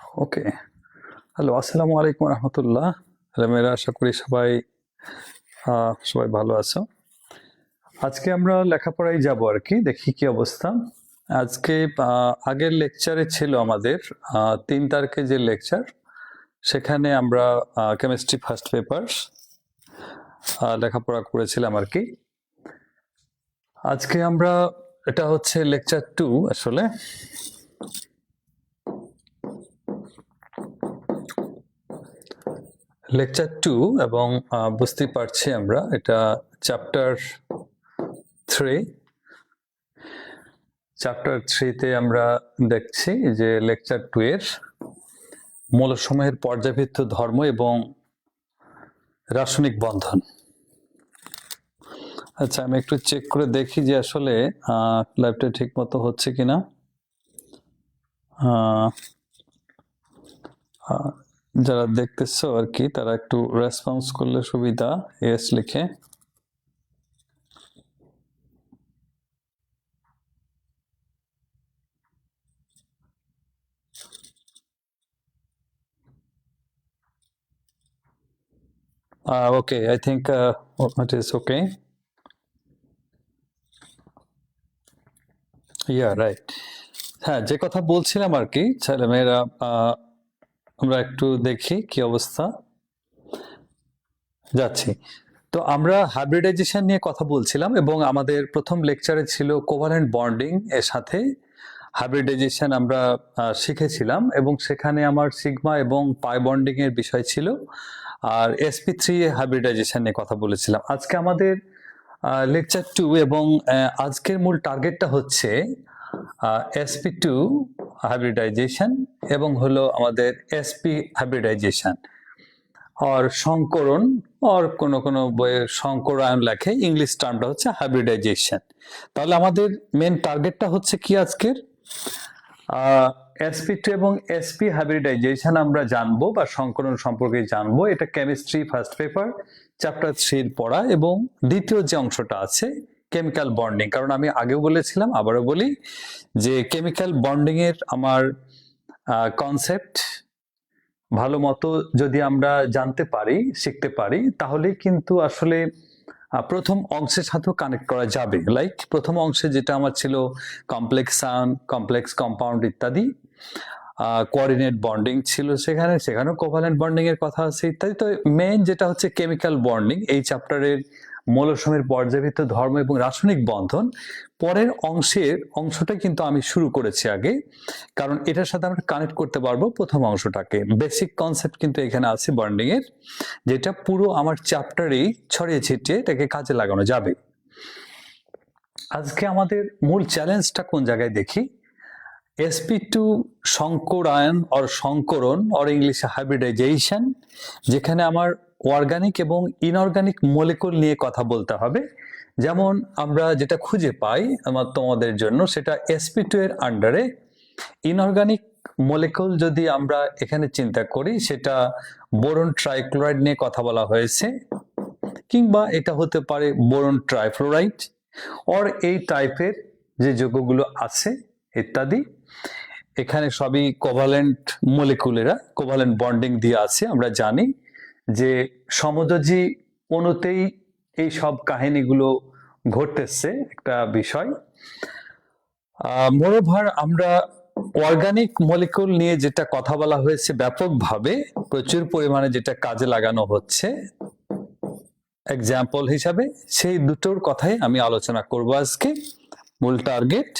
ওকে। Hello, আসসালামু আলাইকুম রহমতুল্লাহ। মেয়েরা, আশা করি সবাই সবাই ভালো আছো। আজকে আমরা লেখাপড়ায় যাব আর কি, দেখি কি অবস্থা। আজকে আগের লেকচারে ছিল আমাদের 3 তারিখে যে লেকচার, সেখানে আমরা কেমিস্ট্রি ফার্স্ট পেপার লেখাপড়া করেছিলাম আর কি। আজকে আমরা এটা হচ্ছে লেকচার 2 আসলে। লেকচার 2 এবং বুঝতে পারছি আমরা এটা চ্যাপ্টার 3। চ্যাপ্টার 3-তে আমরা দেখছি যে লেকচার 2 এর মৌলসমূহের পর্যায়বৃত্ত ধর্ম এবং রাসায়নিক বন্ধন। আচ্ছা, আমি একটু চেক করে দেখি যে আসলে লাইভটা ঠিক মতো হচ্ছে কিনা। যারা দেখতেছো আর কি, তারা একটু রেসপন্স করলে সুবিধা, এস লিখে। Okay, I think it is okay. Yeah, right. হ্যাঁ, যে কথা বলছিলাম আর কি, ছেলেমেয়েরা আমরা একটু দেখি কি অবস্থা যাচ্ছি। তো আমরা হাইব্রিডাইজেশন নিয়ে কথা বলছিলাম এবং আমাদের প্রথম লেকচারে ছিল কোভালেন্ট বন্ডিং এর সাথে হাইব্রিডাইজেশন আমরা শিখেছিলাম এবং সেখানে আমার সিগমা এবং পাই বন্ডিং এর বিষয় ছিল, আর sp3 হাইব্রিডাইজেশন নিয়ে কথা বলেছিলাম। আজকে আমাদের লেকচার 2 এবং আজকের মূল টার্গেটটা হচ্ছে sp2 হাইব্রিডাইজেশন এবং হলো আমাদের sp হাইব্রিডাইজেশন আর সংকরণ, আর কোন কোন বইয়ে সংকরায়ন লেখে, ইংলিশ টার্মটা হচ্ছে হাইব্রিডাইজেশন। তাহলে আমাদের মেন টার্গেটটা হচ্ছে কি আজকের sp2 এবং sp হাইব্রিডাইজেশন আমরা জানবো বা সংকরণ সম্পর্কে জানবো। এটা কেমিস্ট্রি ফার্স্ট পেপার চ্যাপ্টার 3 পড়া এবং দ্বিতীয় যে অংশটা আছে কেমিক্যাল বন্ডিং। কারণ আমি আগেও বলেছিলাম, আবারও বলি যে কেমিক্যাল বন্ডিং এর আমার কনসেপ্ট ভালো মতো যদি আমরা জানতে পারি, শিখতে পারি, তাহলেই কিন্তু আসলে প্রথম অংশের সাথেও কানেক্ট করা যাবে। লাইক প্রথম অংশে যেটা আমার ছিল কমপ্লেক্স আয়ন, কমপ্লেক্স কম্পাউন্ড ইত্যাদি, কোঅর্ডিনেট বন্ডিং ছিল সেখানেও কোভালেন্ট বন্ডিং এর কথা আছে ইত্যাদি। তো মেইন যেটা হচ্ছে কেমিক্যাল বন্ডিং, এই চ্যাপ্টারের মৌলসমূহের পর্যায়বৃত্ত ধর্ম এবং রাসায়নিক বন্ধন পরের অংশটা কিন্তু আমি শুরু করেছি আগে, কারণ এটার সাথে আমরা কানেক্ট করতে পারবো প্রথম অংশটাকে। বেসিক কনসেপ্ট কিন্তু এখানে আছে বন্ডিং এর, যেটা পুরো আমার চ্যাপ্টারেই ছড়িয়ে ছিটিয়ে এটাকে কাজে লাগানো যাবে। আজকে আমাদের মূল চ্যালেঞ্জটা কোন জায়গায় দেখি। sp2 সংকরায়ন অর সংকরণ অর ইংলিশে হাইব্রিডাইজেশন, যেখানে আমার অর্গানিক এবং ইনঅর্গানিক মলিকুল নিয়ে কথা বলতে হবে। যেমন আমরা যেটা খুঁজে পাই তোমাদের জন্য, সেটা sp2 এর আন্ডারে ইনঅর্গানিক মলিকুল যদি আমরা এখানে চিন্তা করি, সেটা বোরন ট্রাইক্লোরাইড নিয়ে কথা বলা হয়েছে, কিংবা এটা হতে পারে বোরন ট্রাইফ্লোরাইড অর এই টাইপের যে যৌগগুলো আছে ইত্যাদি। এখানে সবই কোভালেন্ট মলিকুলেরা, কোভালেন্ট বন্ডিং দিয়ে আছে। আমরা জানি যে সমযোজী অণুতেই এই সব কাহিনীগুলো ঘটতেছে, একটা বিষয়। মোরওভার আমরা অর্গানিক মলিকুল নিয়ে যেটা কথা বলা হয়েছে ব্যাপকভাবে, প্রচুর পরিমাণে যেটা কাজে লাগানো হচ্ছে এক্সাম্পল হিসাবে, সেই দুটোর কথাই আমি আলোচনা করব আজকে, মূল টার্গেট।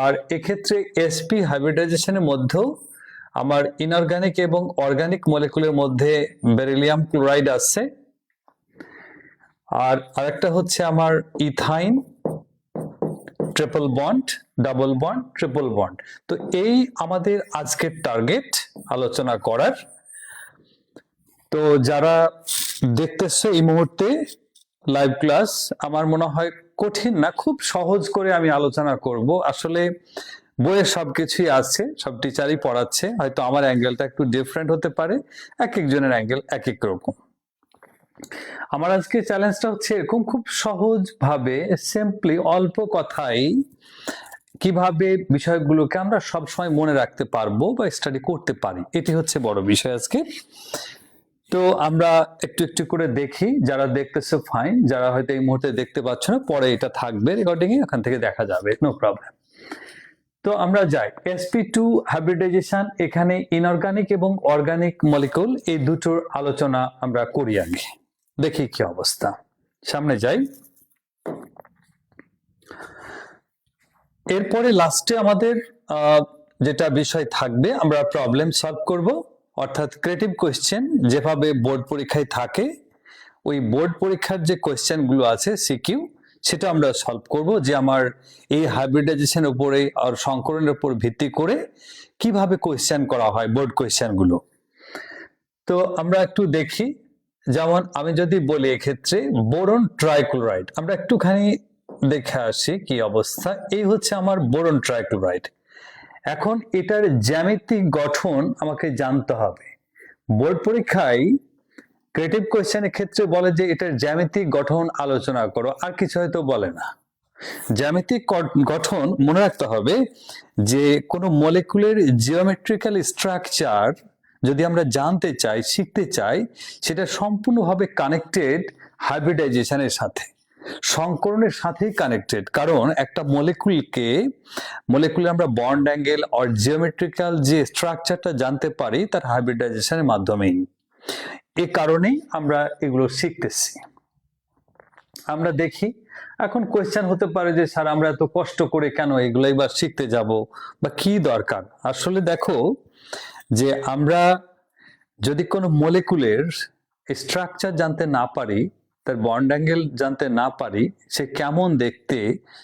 আর এক্ষেত্রে sp হাইব্রিডাইজেশনের মধ্যেও আমার ইনঅর্গানিক এবং অর্গানিক মলিকুলের মধ্যে বেরিলিয়াম ক্লোরাইড আছে, আর আরেকটা হচ্ছে আমার ethyne triple bond, double bond, triple bond. তো এই আমাদের আজকের টার্গেট আলোচনা করার। তো যারা দেখতেছে এই মুহূর্তে লাইভ ক্লাস, আমার মনে হয় কঠিন না, খুব সহজ করে আমি আলোচনা করব। আসলে বইয়ে সবকিছুই আছে, সব টিচারই পড়াচ্ছে, হয়তো আমার অ্যাঙ্গেলটা একটু ডিফারেন্ট হতে পারে, এক একজনের অ্যাঙ্গেল এক এক রকম। আমার আজকে চ্যালেঞ্জটা হচ্ছে এরকম, খুব সহজ ভাবে সিম্পলি অল্প কথাই কিভাবে বিষয়গুলোকে আমরা সবসময় মনে রাখতে পারবো বা স্টাডি করতে পারি, এটি হচ্ছে বড় বিষয় আজকে। তো আমরা একটু একটু করে দেখি, যারা দেখতেছে ফাইন, যারা হয়তো এই মুহূর্তে দেখতে পাচ্ছ না পরে এটা থাকবে রেকর্ডিং এ, এখান থেকে দেখা যাবে, নো প্রবলেম। তো আমরা যাই sp2 হাইব্রিডাইজেশন। এখানে ইনঅর্গানিক এবং অর্গানিক মলিকুল এই দুটোর আলোচনা আমরা করি আগে, দেখি কি অবস্থা। সামনে যাই। এরপরে লাস্টে আমাদের যেটা বিষয় থাকবে, আমরা প্রবলেম সলভ করব, অর্থাৎ ক্রিয়েটিভ কোয়েশ্চেন যেভাবে বোর্ড পরীক্ষায় থাকে, ওই বোর্ড পরীক্ষার যে কোয়েশ্চেন গুলো আছে সিকিউ, সেটা আমরা সলভ করব, যে আমার এই হাইব্রিডাইজেশনের উপরে আর সংকরণের উপর ভিত্তি করে কিভাবে কোয়েশ্চেন করা হয় বোর্ড কোয়েশ্চেন গুলো। তো আমরা একটু দেখি, যেমন আমি যদি বলি এক্ষেত্রে বোরন ট্রাইক্লোরাইড, আমরা একটুখানি দেখে আসি কি অবস্থা। এই হচ্ছে আমার বোরন ট্রাইক্লোরাইড। এখন এটার জ্যামিতিক গঠন আমাকে জানতে হবে। বোর্ড পরীক্ষায় ক্রিয়েটিভ কোয়েশ্চেনের ক্ষেত্রে বলে যে এটার জ্যামিতিক গঠন আলোচনা করো, আর কিছু হয়তো বলে না। জ্যামিতিক গঠন মনে রাখতে হবে যে কোনো মলিকুলের জিওমেট্রিক্যাল স্ট্রাকচার যদি আমরা জানতে চাই, শিখতে চাই, সেটা সম্পূর্ণভাবে কানেক্টেড হাইব্রিডাইজেশনের সাথে, সংকরণের সাথেই কানেক্টেড। কারণ একটা মলিকুলে আমরা বন্ড অ্যাঙ্গেল আর জিওমেট্রিক্যাল যে স্ট্রাকচারটা জানতে পারি তার হাইব্রিডাইজেশনের মাধ্যমেই। এই কারণেই আমরা এগুলো শিখতেছি। আমরা দেখি, এখন কোয়েশ্চেন হতে পারে যে স্যার আমরা এত কষ্ট করে কেন এগুলো এবার শিখতে যাব, বা কি দরকার। আসলে দেখো, যে আমরা যদি কোনো মলিকুলের স্ট্রাকচার জানতে না পারি, তার বন্ড অ্যাঙ্গেল জানতে না পারি, সে কেমন দেখতে,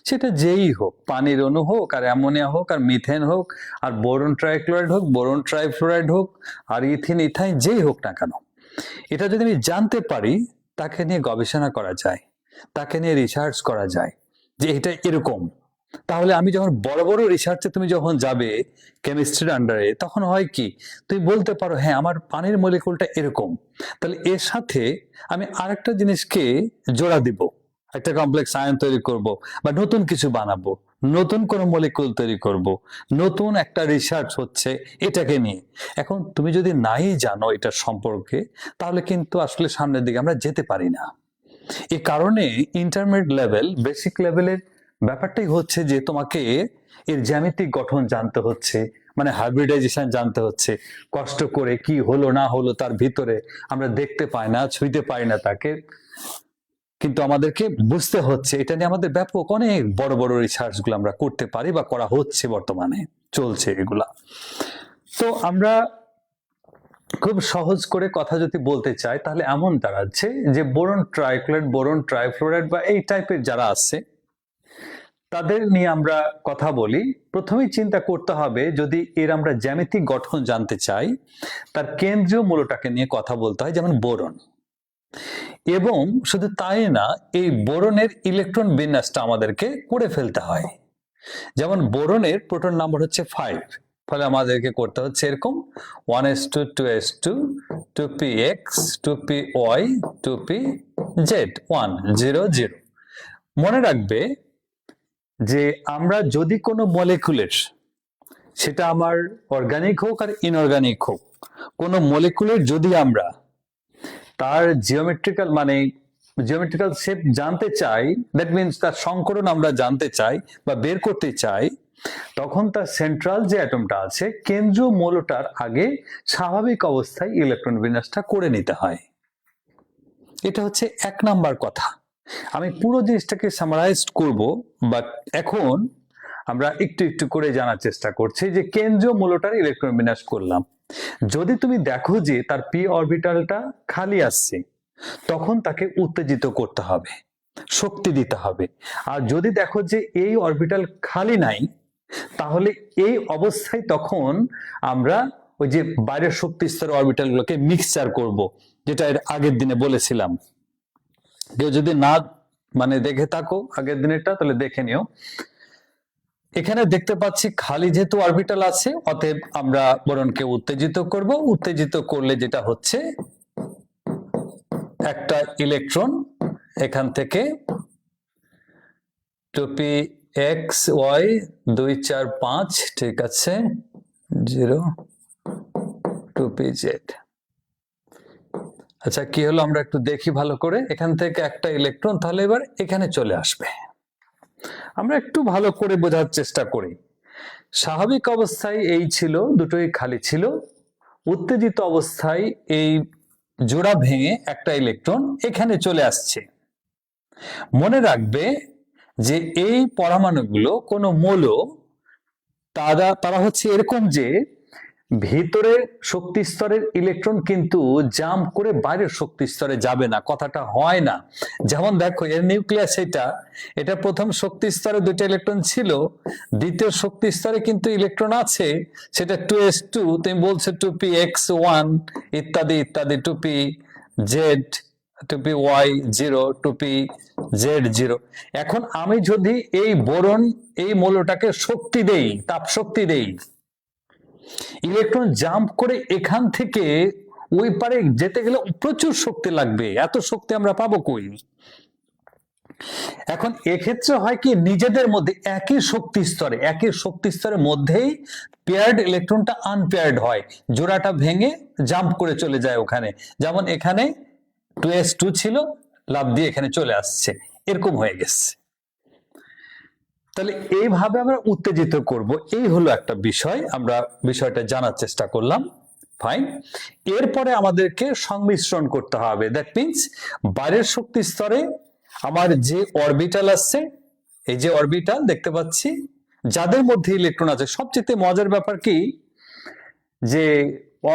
সেটা যেই হোক, পানির অণু হোক, আর অ্যামোনিয়া হোক, আর মিথেন হোক, আর বোরন ট্রাইক্লোরাইড হোক, বোরন ট্রাইফ্লোরাইড হোক, আর ইথিন ইথাইন যেই হোক না কেন, এটা যদি আমি জানতে পারি, তাকে নিয়ে গবেষণা করা যায়, তাকে নিয়ে রিসার্চ করা যায় যে এটা এরকম। তাহলে আমি যখন বড় বড় রিসার্চে তুমি যখন যাবে কেমিস্ট্রির আন্ডারে, তখন হয় কি, তুমি বলতে পারো হ্যাঁ আমার পানির মলিকুলটা এরকম, তাহলে এর সাথে আমি আরেকটা জিনিসকে জোড়া দিব, একটা কমপ্লেক্স আয়ন তৈরি করব, বা নতুন কিছু বানাবো, নতুন কোনো মলিকুল তৈরি করব, নতুন একটা রিসার্চ হচ্ছে এটাকে নিয়ে। এখন তুমি যদি নাই জানো এটা সম্পর্কে, তাহলে কিন্তু আসলে সামনের দিকে আমরা যেতে পারি না। এই কারণে ইন্টারমিডিয়েট লেভেল, বেসিক লেভেলের ব্যাপারটাই হচ্ছে যে তোমাকে এর জ্যামিতিক গঠন জানতে হচ্ছে, মানে হাইব্রিডাইজেশন জানতে হচ্ছে। কষ্ট করে কি হলো না হলো তার ভিতরে আমরা দেখতে পাই না, ছুঁইতে পাই না তাকে, কিন্তু আমাদেরকে বুঝতে হচ্ছে। এটা নিয়ে আমাদের ব্যাপক অনেক বড় বড় রিসার্চ গুলো আমরা করতে পারি, বা করা হচ্ছে, বর্তমানে চলছে এগুলা। তো আমরা খুব সহজ করে কথা যদি বলতে চাই, তাহলে এমন দাঁড়াচ্ছে যে বোরন ট্রাইক্লোরাইড, বোরন ট্রাইফ্লোরাইড বা এই টাইপের যারা আছে, তাদের নিয়ে আমরা কথা বলি। প্রথমেই চিন্তা করতে হবে, যদি এর আমরা জ্যামিতিক গঠন জানতে চাই, তার কেন্দ্রীয় মূলটাকে নিয়ে কথা বলতে হয়, যেমন বোরন। এবং শুধু তাই না, এই বোরনের ইলেকট্রন বিন্যাসটা আমাদেরকে করে ফেলতে হয়। যেমন বোরনের প্রোটন নাম্বার হচ্ছে 5, ফলে আমাদেরকে করতে হচ্ছে এরকম 1s2 2s2 2px 2py 2pz 1 0 0। মনে রাখবে যে আমরা যদি কোনো মলিকুলের, সেটা আমার অর্গানিক হোক আর ইনঅর্গানিক হোক, কোনো মলিকুলের যদি আমরা তার জিওমেট্রিক্যাল শেপ জানতে চাই, দ্যাট মিনস তার সংকরণ আমরা জানতে চাই বা বের করতে চাই, তখন তার সেন্ট্রাল যে অ্যাটমটা আছে, কেন্দ্রীয় মৌলটার আগে স্বাভাবিক অবস্থায় ইলেকট্রন বিন্যাসটা করে নিতে হয়। এটা হচ্ছে 1 নাম্বার কথা। আমি পুরো জিনিসটাকে সামারাইজ করব, বাট এখন আমরা একটু একটু করে জানার চেষ্টা করছি যে কেন্দ্রীয় মৌলটার ইলেকট্রন বিন্যাস করলাম। যদি তুমি দেখো যে তার পি অরবিটালটা খালি আসছে, তখন তাকে উত্তেজিত করতে হবে, শক্তি দিতে হবে। আর যদি দেখো যে এই অরবিটাল খালি নাই, তাহলে এই অবস্থায় তখন আমরা ওই যে বাইরের শক্তি স্তরের অরবিটাল গুলোকে মিক্সচার করব, যেটা এর আগের দিনে বলেছিলাম। কেউ যদি না দেখে থাকো আগের দিনেরটা, তাহলে দেখে নিও। এখানে দেখতে পাচ্ছি খালি যেহেতু অরবিটাল আছে, অতএব আমরা বোরনকে উত্তেজিত করব। উত্তেজিত করলে যেটা হচ্ছে, একটা ইলেকট্রন এখান থেকে 2p এক্স ওয়াই 2 4 5, ঠিক আছে, 0 2p z। আচ্ছা, কি হলো আমরা একটু দেখি ভালো করে। এখান থেকে একটা ইলেকট্রন তাহলে এবার এখানে চলে আসবে। আমরা একটু ভালো করে বোঝার চেষ্টা করি। স্বাভাবিক অবস্থায় এই ছিল, দুটোই খালি ছিল। উত্তেজিত অবস্থায় এই জোড়া ভেঙে একটা ইলেকট্রন এখানে চলে আসছে। মনে রাখবে যে এই পরমাণুগুলো কোনো মৌল, তারা হচ্ছে এরকম যে ভিতরের শক্তি স্তরের ইলেকট্রন কিন্তু জাম্প করে বাইরের শক্তি স্তরে যাবে না, কথাটা হয় না। যেমন দেখো এর নিউক্লিয়াস, এটা প্রথম শক্তি স্তরে 2টা ইলেকট্রন ছিল, দ্বিতীয় শক্তি স্তরে কিন্তু ইলেকট্রন আছে, সেটা 2s2, তুমি বলছো 2px1 ইত্যাদি ইত্যাদি, 2pz, 2py0, 2pz0। এখন আমি যদি এই বোরন, এই মৌলটাকে শক্তি দেই, তাপ শক্তি দেই, ইলেকট্রন জাম্প করে এখান থেকে ওই পারে যেতে গেলে প্রচুর শক্তি লাগবে, এত শক্তি আমরা পাবো কই? এখন এক্ষেত্রে হয় কি, নিজেদের মধ্যে একই শক্তি স্তরের মধ্যেই পেয়ার্ড ইলেকট্রনটা আনপেয়ার্ড হয়, জোড়াটা ভেঙে জাম্প করে চলে যায় ওখানে। যেমন এখানে 2s2 ছিল, লাফ দিয়ে এখানে চলে আসছে, এরকম হয়ে গেছে। তাহলে এইভাবে আমরা উত্তেজিত করব, এই হলো একটা বিষয়, আমরা বিষয়টা জানার চেষ্টা করলাম। ফাইন। এরপরে আমাদেরকে সংমিশ্রণ করতে হবে। দ্যাট মিন্স বাইরের শক্তি স্তরে আমার যে অরবিটাল আছে, এই যে অরবিটাল দেখতে পাচ্ছি যাদের মধ্যে ইলেকট্রন আছে, সবচেয়ে মজার ব্যাপার কি যে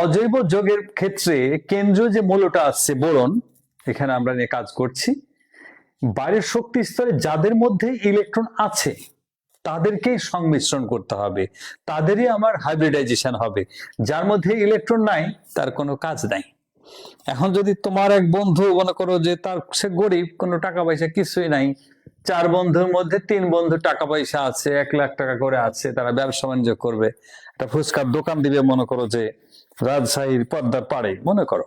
অজৈব যৌগের ক্ষেত্রে কেন্দ্রীয় যে মৌলটা আছে বোরন, এখানে আমরা নিয়ে কাজ করছি, বাইরের শক্তি স্তরে যাদের মধ্যে ইলেকট্রন আছে তাদেরকেই সংমিশ্রণ করতে হবে, তাদেরই আমার হাইব্রিডাইজেশন হবে। যার মধ্যে ইলেকট্রন নাই তার কোনো কাজ নাই। এখন যদি তোমার এক বন্ধু মনে করো যে সে গরিব, কোনো টাকা পয়সা কিছুই নাই, 4 বন্ধুর মধ্যে 3 বন্ধু টাকা পয়সা আছে, 1 লাখ টাকা করে আছে, তারা ব্যবসা বাণিজ্য করবে, একটা ফুচকার দোকান দিবে মনে করো যে রাজশাহীর পদ্মার পাড়ে মনে করো।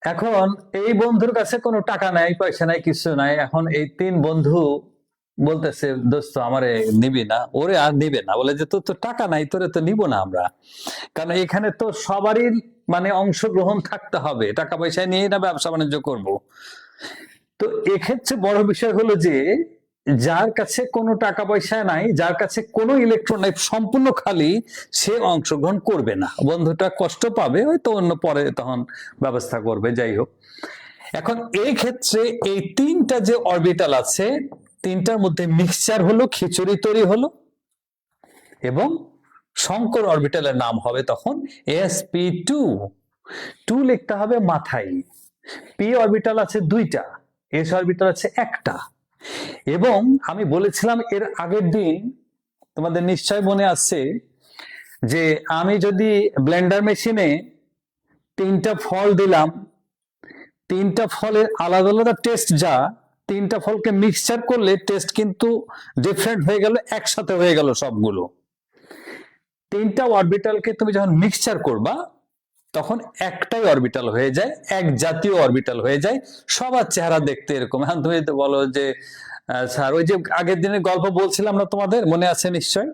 এখন এই বন্ধুর কাছে কোনো টাকা নাই, পয়সা নাই, কিছু নাই। এখন এই 3 বন্ধু বলতেছে, দোস্ত আমারে নিবি না? ওরে আর নিবে না, বলে যে তোর তো টাকা নাই, তোরে তো নিব না আমরা, কারণ এখানে তো সবারই মানে অংশগ্রহণ থাকতে হবে, টাকা পয়সা নিয়ে না ব্যবসা বাণিজ্য করব। তো এক্ষেত্রে বড় বিষয় হলো যে যার কাছে কোনো টাকা পয়সা নাই, যার কাছে কোনো ইলেকট্রন নাই, সম্পূর্ণ খালি, সে অংশগ্রহণ করবে না। বন্ধুটা কষ্ট পাবে, হয়তো অন্য পরে তখন ব্যবস্থা করবে, যাই হোক। এখন এই ক্ষেত্রে এই 3টা যে অরবিটাল আছে, 3টার মধ্যে মিক্সচার হলো, খিচুড়ি তৈরি হলো, এবং সংকর অরবিটালের নাম হবে তখন sp2। 2 লিখতে হবে মাথায়। p অরবিটাল আছে 2টা, s অরবিটাল আছে 1টা। এবং আমি বলেছিলাম এর আগের দিন, তোমাদের নিশ্চয় মনে আছে, যে আমি যদি ব্লেন্ডার মেশিনে 3টা ফল দিলাম, 3টা ফলের আলাদা আলাদা টেস্ট, যা 3টা ফলকে মিক্সচার করলে টেস্ট কিন্তু ডিফারেন্ট হয়ে গেল, একসাথে হয়ে গেল সবগুলো। 3টা অরবিটালকে তুমি যখন মিক্সচার করবা তখন একটাই অরবিটাল হয়ে যায়, এক জাতীয় অরবিটাল হয়ে যায়, সবার চেহারা দেখতে এরকম। এখন তুমি তো বলো যে স্যার, ওই যে আগের দিনের গল্প বলছিলাম না তোমাদের, মনে আছে নিশ্চয়,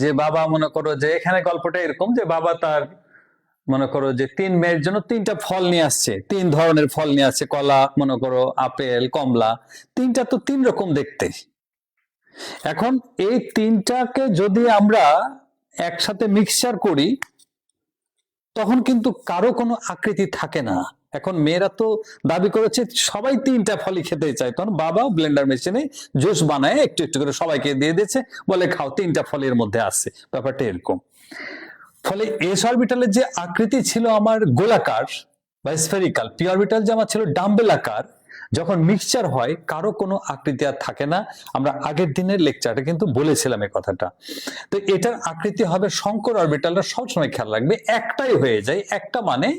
যে বাবা মনে করো যে এখানে গল্পটা এরকম, যে বাবা তার মনে করো যে 3 মেয়ের জন্য 3টা ফল নিয়ে আসছে, 3 ধরনের ফল নিয়ে আসছে, কলা মনে করো, আপেল, কমলা, 3টা তো 3 রকম দেখতে। এখন এই 3টাকে যদি আমরা একসাথে মিক্সচার করি তখন কিন্তু কারো কোনো আকৃতি থাকে না। এখন মেয়েরা তো দাবি করেছে সবাই 3টা ফলই খেতে চায়, তখন বাবা ব্লেন্ডার মেশিনে জুস বানায় একটু একটু করে সবাইকে দিয়ে দিয়েছে, বলে খাও, 3টা ফলের মধ্যে আছে, ব্যাপারটা এরকম। ফলে এস অরবিটালের যে আকৃতি ছিল আমার গোলাকার বা স্ফেরিক্যাল, পি অরবিটাল যে আমার ছিল ডাম্বেল আকার, যখন মিক্সচার হয় কারো কোনো আকৃতি আর থাকে না। আমরা আগের দিনের লেকচারে কিন্তু বলেছিলাম এই কথাটা। তো এটার আকৃতি হবে সংকর অরবিটালটা সবসময় খেয়াল রাখবে একটাই হয়ে যায়, একটা মানে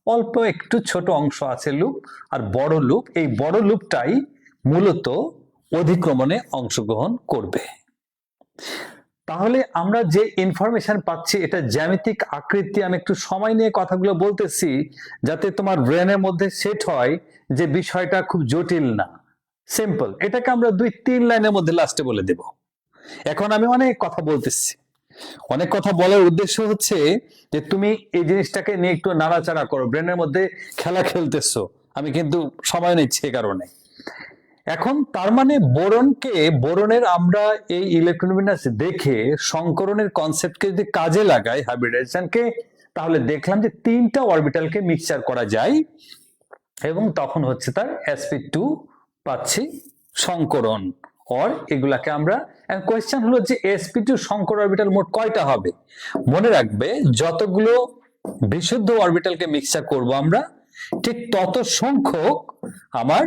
অল্প একটু ছোট অংশ আছে লুপ, আর বড় লুপ, এই বড় লুপটাই মূলত অধিক্রমণে অংশগ্রহণ করবে। তাহলে আমরা যে ইনফরমেশন পাচ্ছি এটা জ্যামিতিক আকৃতি, আমি একটু সময় নিয়ে কথাগুলো বলতেছি যাতে তোমার ব্রেনের মধ্যে সেট হয় যে বিষয়টা খুব জটিল না, সিম্পল, এটাকে আমরা 2-3 লাইনের মধ্যে লাস্টে বলে দেব। এখন আমি অনেক কথা বলতেছি, অনেক কথা বলার উদ্দেশ্য হচ্ছে যে তুমি এই জিনিসটাকে নিয়ে একটু নাড়াচাড়া করো, ব্রেনের মধ্যে খেলা খেলতেছো, আমি কিন্তু সময় নিচ্ছি এই কারণে। এখন তার মানে বোরনের আমরা এই ইলেকট্রন বিন্যাস দেখে সংকরণের কনসেপ্টকে যদি কাজে লাগাই হাইব্রিডাইজেশনকে, তাহলে দেখলাম যে 3টা অরবিটালকে মিক্সচার করা যায় এবং তখন হচ্ছে তার sp2 পাচ্ছি সংকরণ। এগুলাকে আমরা, কোয়েশ্চেন হলো যে sp2 সংকর অরবিটাল মোট কয়টা হবে? মনে রাখবে যতগুলো বিশুদ্ধ অরবিটালকে মিক্সচার করব আমরা, ঠিক তত সংখ্যক আমার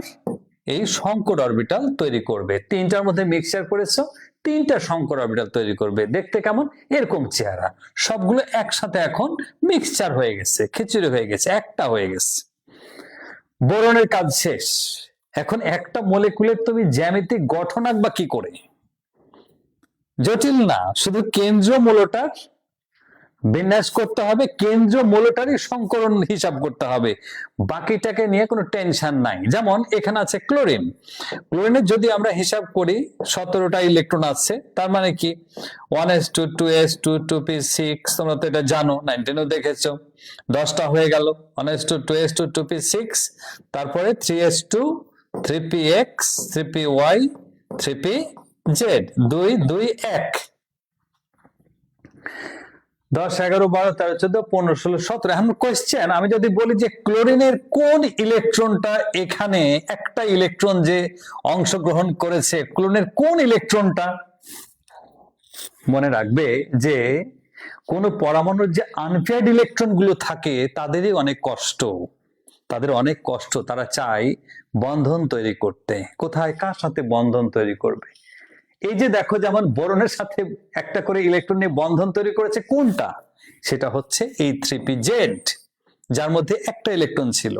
এই সংকর অরবিটাল তৈরি করবে। 3টার মধ্যে মিক্সচার করেছো, 3টা সংকর অরবিটাল তৈরি করবে। দেখতে কেমন? এরকম চেহারা, সবগুলো একসাথে এখন মিক্সচার হয়ে গেছে, খিচুড়ি হয়ে গেছে, একটা হয়ে গেছে। বোরনের কাজ শেষ। এখন একটা মলিকুলের তুমি জ্যামিতিক গঠন আঁকবা কি করে? জটিল না, শুধু কেন্দ্র মূলটার বিন্যাস করতে হবে, কেন্দ্র মূলটারই সংকরণ হিসাব করতে হবে, বাকিটাকে নিয়ে কোনো টেনশন নাই। যেমন এখানে আছে ক্লোরিন, ক্লোরিনের যদি আমরা হিসাব করি 17টা ইলেকট্রন আছে, তার মানে কি 1s2 2s2 2p6, তোমরা তো এটা জানো, 19এও দেখেছো, 10টা হয়ে গেল 1s2 2s2 2p6, তারপরে 3s2 3px 3py 3pz 2 2 1, 10 11 12 13 14 15 16 17। এখন কোশ্চেন, আমি যদি বলি যে ক্লোরিনের কোন ইলেকট্রনটা, এখানে একটা ইলেকট্রন যে অংশগ্রহণ করেছে, ক্লোরিনের কোন ইলেকট্রনটা? মনে রাখবে যে কোন পরমাণুর যে আনপেয়ার্ড ইলেকট্রন গুলো থাকে তাদেরই অনেক কষ্ট, তাদের অনেক কষ্ট, তারা চায় বন্ধন তৈরি করতে। কোথায়, কার সাথে বন্ধন তৈরি করবে? এই যে দেখো, যেমন বোরনের সাথে একটা করে ইলেকট্রন নিয়ে বন্ধন তৈরি করেছে, কোনটা? সেটা হচ্ছে এই 3pz, যার মধ্যে একটা ইলেকট্রন ছিল।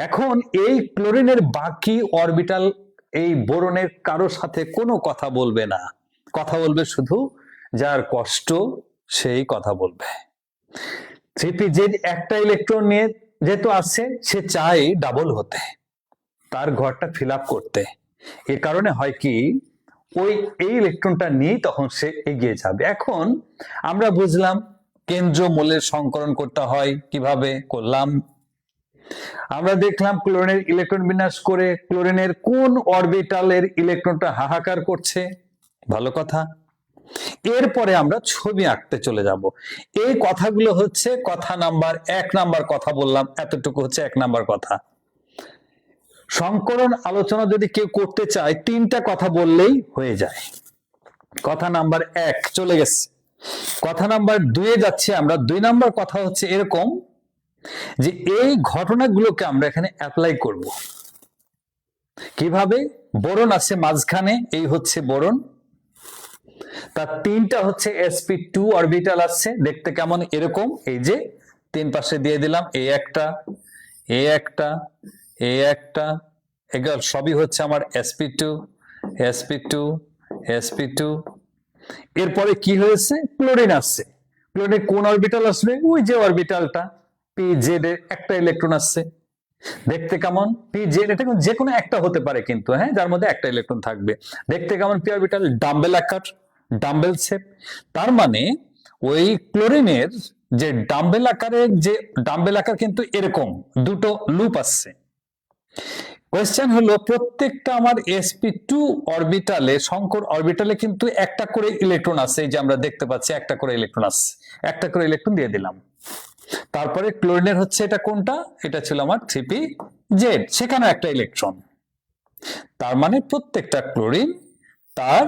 এখন এই ক্লোরিনের বাকি অরবিটাল এই বোরনের কারোর সাথে কোনো কথা বলবে না, কথা বলবে শুধু যার কষ্ট সেই কথা বলবে। 3pz একটা ইলেকট্রন নিয়ে যেহেতু আছে, সে চায় ডাবল হতে, তার ঘরটা ফিল আপ করতে। এ কারণে হয় কি, এই ইলেকট্রনটা নিয়ে তখন সে এগিয়ে যাবে। এখন আমরা বুঝলাম কেন্দ্র মূলের সংকরণ করতে হয়, কিভাবে করলাম। আমরা দেখলাম ক্লোরিনের ইলেকট্রন বিন্যাস করে ক্লোরিনের কোন অরবিটালের ইলেকট্রনটা হাহাকার করছে, ভালো কথা। এরপরে আমরা ছবি আঁকতে চলে যাব। এই কথাগুলো হচ্ছে কথা নাম্বার 1 নাম্বার কথা বললাম, এতটুকু হচ্ছে 1 নাম্বার কথা। সংকরণ আলোচনা যদি কেউ করতে চায় 3টা কথা বললেই হয়ে যায়। কথা নাম্বার 1 চলে গেছে, কথা নাম্বার 2 এ যাচ্ছি আমরা। 2 নাম্বার কথা হচ্ছে এরকম যে এই ঘটনাগুলোকে আমরা এখানে অ্যাপ্লাই করব কিভাবে? বোরন আছে মাঝখানে, এই হচ্ছে বোরন, তার 3টা হচ্ছে sp2 অরবিটাল আছে, দেখতে কেমন? এরকম। এই যে 3 পাশে দিয়ে দিলাম, এই একটা, এই একটা, এই একটা, এগুলো সবই হচ্ছে আমার sp2 sp2 sp2। এরপরে কি হয়েছে? ক্লোরিন আসছে। ক্লোরিনে কোন অরবিটাল আসবে? ওই যে অরবিটালটা pz এর একটা ইলেকট্রন আসছে, দেখতে কেমন? pz এটা যে কোনো একটা হতে পারে কিন্তু, হ্যাঁ, যার মধ্যে একটা ইলেকট্রন থাকবে। দেখতে কেমন পি অরবিটাল? ডাম্বেল আকার, ডাম্বেল শেপ। তার মানে ওই ক্লোরিনের যে ডাম্বেল আকারের, যে ডাম্বেল আকার কিন্তু এরকম দুটো লুপ আসছে। কোয়েশ্চেন হলো, প্রত্যেকটা আমার sp2 অরবিটালে, সংকর অরবিটালে কিন্তু একটা করে ইলেকট্রন আছে, এই যে আমরা দেখতে পাচ্ছি একটা করে ইলেকট্রন আছে, একটা করে ইলেকট্রন দিয়ে দিলাম। তারপরে ক্লোরিনের হচ্ছে এটা কোনটা? এটা ছিল আমার 3pz, সেখানে একটা ইলেকট্রন। তার মানে প্রত্যেকটা ক্লোরিন তার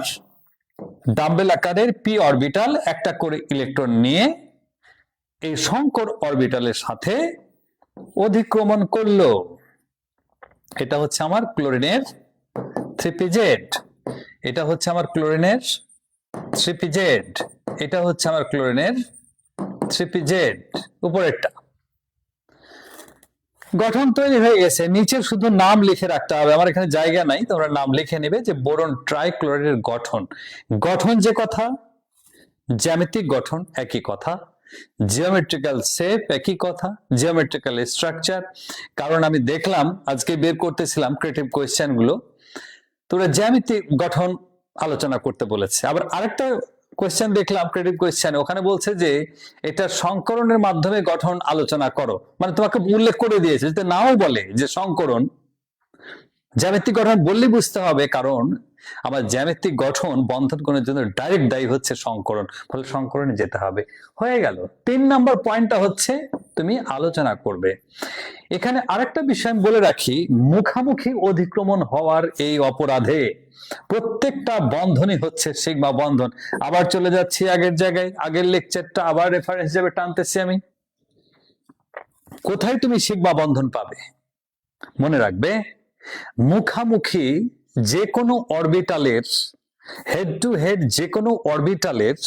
ডাম্বেল আকারের p অরবিটাল একটা করে ইলেকট্রন নিয়ে এই সংকর অরবিটালের সাথে অধিক্রমণ করলো। এটা হচ্ছে আমার ক্লোরিনের 3pz, এটা হচ্ছে আমার ক্লোরিনের 3pz, এটা হচ্ছে আমার ক্লোরিনের 3pz, উপরেরটা। গঠন তৈরি হয়ে গেছে, নিচে শুধু নাম লিখে রাখতে হবে, আমার এখানে জায়গা নাই, তোমরা নাম লিখে নেবে যে বোরন ট্রাইক্লোরাইডের গঠন। গঠন যে কথা, জ্যামিতিক গঠন একই কথা, জিওমেট্রিক্যাল শেপ একই কথা, জিওমেট্রিক্যাল স্ট্রাকচার। কারণ আমি দেখলাম আজকে বের করতেছিলাম ক্রিয়েটিভ কোয়েশ্চেন গুলো, তোরা জ্যামিতিক গঠন আলোচনা করতে বলেছে। আবার আরেকটা কোয়েশ্চেন দেখলাম, ক্রেডিট কোয়েশ্চেন, ওখানে বলছে যে এটা সংকরণের মাধ্যমে গঠন আলোচনা করো, মানে তোমাকে উল্লেখ করে দিয়েছে। যদি নাও বলে যে সংকরণ, জ্যামিতিক গঠন বললেই বুঝতে হবে, কারণ আমার জ্যামিতিক গঠন বন্ধন কোণের জন্য ডাইরেক্ট দায়ী হচ্ছে সংকরণ, ফলে সংকরণে যেতে হবে। হয়ে গেল। 3 নম্বর পয়েন্টটা হচ্ছে তুমি আলোচনা করবে। এখানে আরেকটা বিষয় আমি বলে রাখি, মুখামুখি অধিক্রমণ হওয়ার এই অপরাধে প্রত্যেকটা বন্ধনই হচ্ছে সিগমা বন্ধন। আবার চলে যাচ্ছি আগের জায়গায়, আগের লেকচারটা আবার রেফারেন্স হিসেবে টানতেছি আমি। কোথায় তুমি সিগমা বন্ধন পাবে? মনে রাখবে, মুখামুখি যে কোনো অরবিটালের, হেড টু হেড যে কোনো অরবিটালের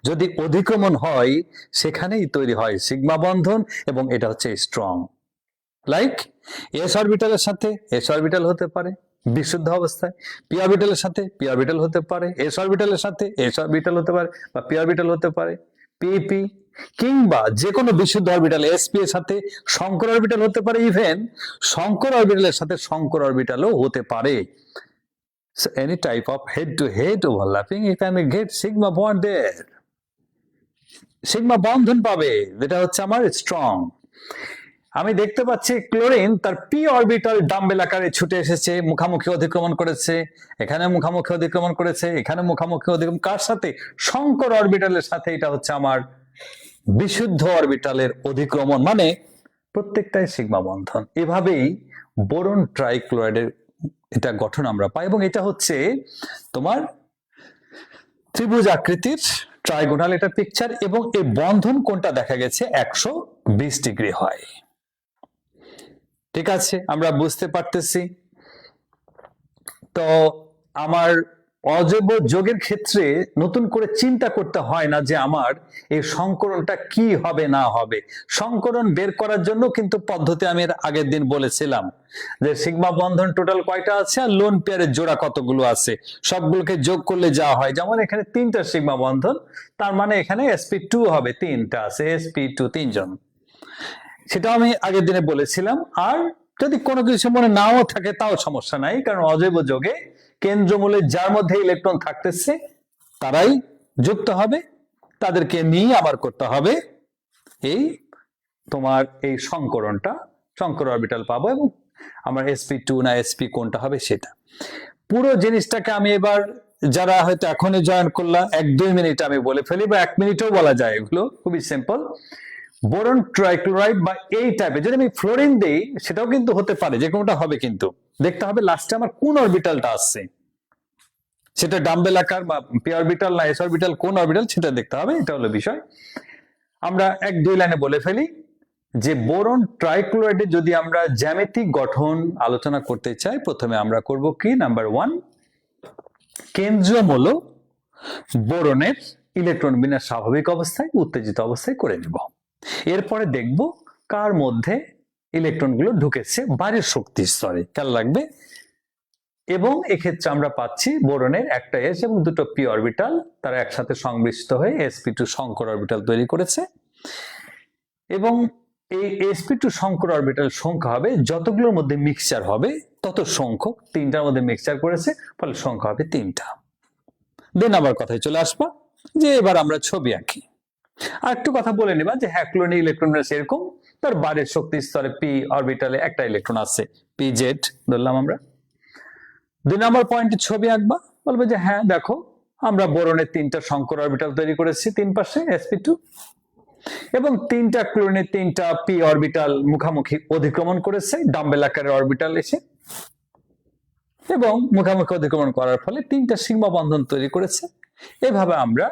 যদি অধিক্রমণ হয়, সেখানেই তৈরি হয় সিগমা বন্ধন, এবং এটা হচ্ছে স্ট্রং। লাইক এস অরবিটালের সাথে এস অরবিটাল হতে পারে বিশুদ্ধ অবস্থায়, পি অরবিটালের সাথে পি অরবিটাল হতে পারে, এস অরবিটালের সাথে এস অরবিটাল হতে পারে, বা পি অরবিটাল হতে পারে পিপি, কিংবা যে কোনো বিশুদ্ধ অরবিটাল এসপি এর সাথে শঙ্কর অরবিটাল হতে পারে, ইভেন শঙ্কর অরবিটালের সাথে শঙ্কর অরবিটালও হতে পারে। So any type of head-to-head overlapping, if I may get sigma bond there, sigma বন্ধন পাবে, যেটা হচ্ছে আমার স্ট্রং। আমি দেখতে পাচ্ছি ক্লোরিন তার পি অরবিটাল ডাম্বেল আকারে ছুটে এসেছে, মুখামুখি অধিক্রমণ করেছে, এখানে মুখামুখি অধিক্রমণ করেছে, এখানে মুখামুখি অধিক্রমণ, কার সাথে? শঙ্কর অরবিটালের সাথে। এটা হচ্ছে আমার বিশুদ্ধ অরবিটালের অধিক্রমণ, মানে প্রত্যেকটাই সিগমা বন্ধন। এভাবেই বোরন ট্রাইক্লোরাইডের এটা গঠন আমরা পাই, এবং এটা হচ্ছে তোমার ত্রিভুজ আকৃতির ট্রাইগোনাল এটা পিকচার, এবং এই বন্ধন কোনটা দেখা গেছে 120 ডিগ্রি হয়। ঠিক আছে, আমরা বুঝতে পারতেছি। তো আমার অজৈব যোগের ক্ষেত্রে নতুন করে চিন্তা করতে হয় না যে আমার এই সংকরণটা কি হবে না হবে। সংকরণ বের করার জন্য কিন্তু পদ্ধতি আমি আগের দিন বলেছিলাম যে সিগমা বন্ধন টোটাল কয়টা আছে আর লোন পেয়ারের জোড়া কতগুলো আছে, সবগুলোকে যোগ করলে যা হয়। যেমন এখানে 3টা সিগমা বন্ধন, তার মানে এখানে sp2 হবে, 3টা আছে, sp2 3জন, সেটাও আমি আগের দিনে বলেছিলাম। আর যদি কোনো কিছু মনে নাও থাকে তাও সমস্যা নাই, কারণ অজৈব যোগে কেন্দ্রমূলে যার মধ্যে ইলেকট্রন থাকতেছে তারাই যুক্ত হবে, তাদেরকে নিয়ে আবার করতে হবে এই তোমার এই সংকরণটা, শঙ্কর অরবিটাল পাবো, এবং আমার sp2 না sp কোনটা হবে সেটা। পুরো জিনিসটাকে আমি এবার, যারা হয়তো এখনই জয়েন করলা, 1-2 মিনিট আমি বলে ফেলি, বা 1 মিনিটেও বলা যায়, এগুলো খুবই সিম্পল। বোরন ট্রাইক্লোরাইড বা এই টাইপের যদি আমি ফ্লোরিন দেই, সেটাও কিন্তু হতে পারে, যে কোনোটা হবে, কিন্তু দেখতে হবে লাস্টে আমার কোন অরবিটালটা আসছে, সেটা ডাম্বেল আকার বা পি অরবিটাল না এস অরবিটাল, কোন অরবিটাল সেটা দেখতে হবে, এটা হলো বিষয়। আমরা 1-2 লাইনে বলে ফেলি যে বোরন ট্রাইক্লোরাইডে যদি আমরা জ্যামিতিক গঠন আলোচনা করতে চাই, প্রথমে আমরা করব কি, নাম্বার 1, কেন্দ্রীয় মূল বোরনের ইলেকট্রন বিন্যাস স্বাভাবিক অবস্থায় উত্তেজিত অবস্থায় করে নেব। এরপরে দেখব কার মধ্যে ইলেকট্রনগুলো ঢুকেছে বাইরের শক্তি স্তরে, খেয়াল রাখবে। এবং এক্ষেত্রে আমরা পাচ্ছি বোরনের একটা এস এবং দুটো পি অরবিটাল, তারা একসাথে সংমিশ্রিত হয়ে sp2 শঙ্কর অরবিটাল তৈরি করেছে, এবং এই sp2 শঙ্কর অরবিটাল সংখ্যা হবে, যতগুলোর মধ্যে মিক্সচার হবে তত সংখ্যক, 3টার মধ্যে মিক্সচার করেছে, ফলে সংখ্যা হবে 3টা। দেন আবার কথায় চলে আসবা যে এবার আমরা ছবি আঁকি। আর একটু কথা বলে নিবা যে হ্যাঁ, ক্লোরিন ইলেকট্রন এরকম, তার বাইরের শক্তি স্তরে পি অরবিটালে একটা ইলেকট্রন আছে, pz ধরলাম আমরা। 2 নম্বর পয়েন্টে ছবি আঁকবা, বলবে যে হ্যাঁ দেখো, আমরা বোরনের 3টা শঙ্কর অরবিটাল তৈরি করেছি 3 পাশে sp2, এবং 3টা ক্লোরিনের 3টা পি অরবিটাল মুখামুখি অধিক্রমণ করেছে ডাম্বেল আকারের অরবিটাল এসে, এবং মুখামুখি অধিক্রমণ করার ফলে 3টা সিগমা বন্ধন তৈরি করেছে। এভাবে আমরা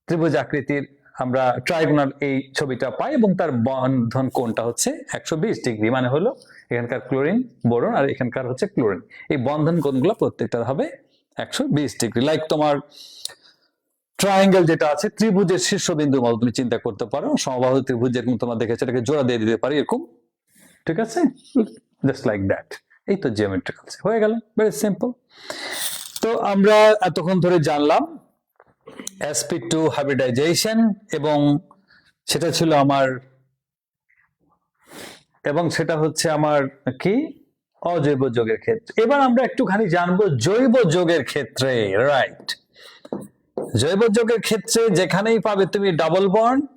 ত্রিভুজ আকৃতির আমরা ট্রাইগোনাল এই ছবিটা পাই, এবং তার বন্ধন কোণটা হচ্ছে 120 ডিগ্রি, মানে হলো এখানকার ক্লোরিন বোরন আর এখানকার হচ্ছে ক্লোরিন, এই বন্ধন কোণগুলো প্রত্যেকটার হবে 120 ডিগ্রি। লাইক তোমার ট্রায়াঙ্গেল যেটা আছে, ত্রিভুজের শীর্ষবিন্দুর মতো তুমি চিন্তা করতে পারো, সমবাহু ত্রিভুজ যেরকম তোমরা দেখেছো, এটাকে জোড়া দিয়ে দিতে পারি এরকম, ঠিক আছে, জাস্ট লাইক দ্যাট। এই তো জিওমেট্রিক্যাল, হয়ে গেল, ভেরি সিম্পল। তো আমরা এতক্ষণ ধরে জানলাম sp2 হাইব্রিডাইজেশন, এবং সেটা ছিল আমার, এবং সেটা হচ্ছে আমার কি অজৈব যৌগের ক্ষেত্রে। এবার আমরা একটুখানি জানবো জৈব যৌগের ক্ষেত্রে। রাইট, জৈব যৌগের ক্ষেত্রে যেখানেই পাবে তুমি double bond,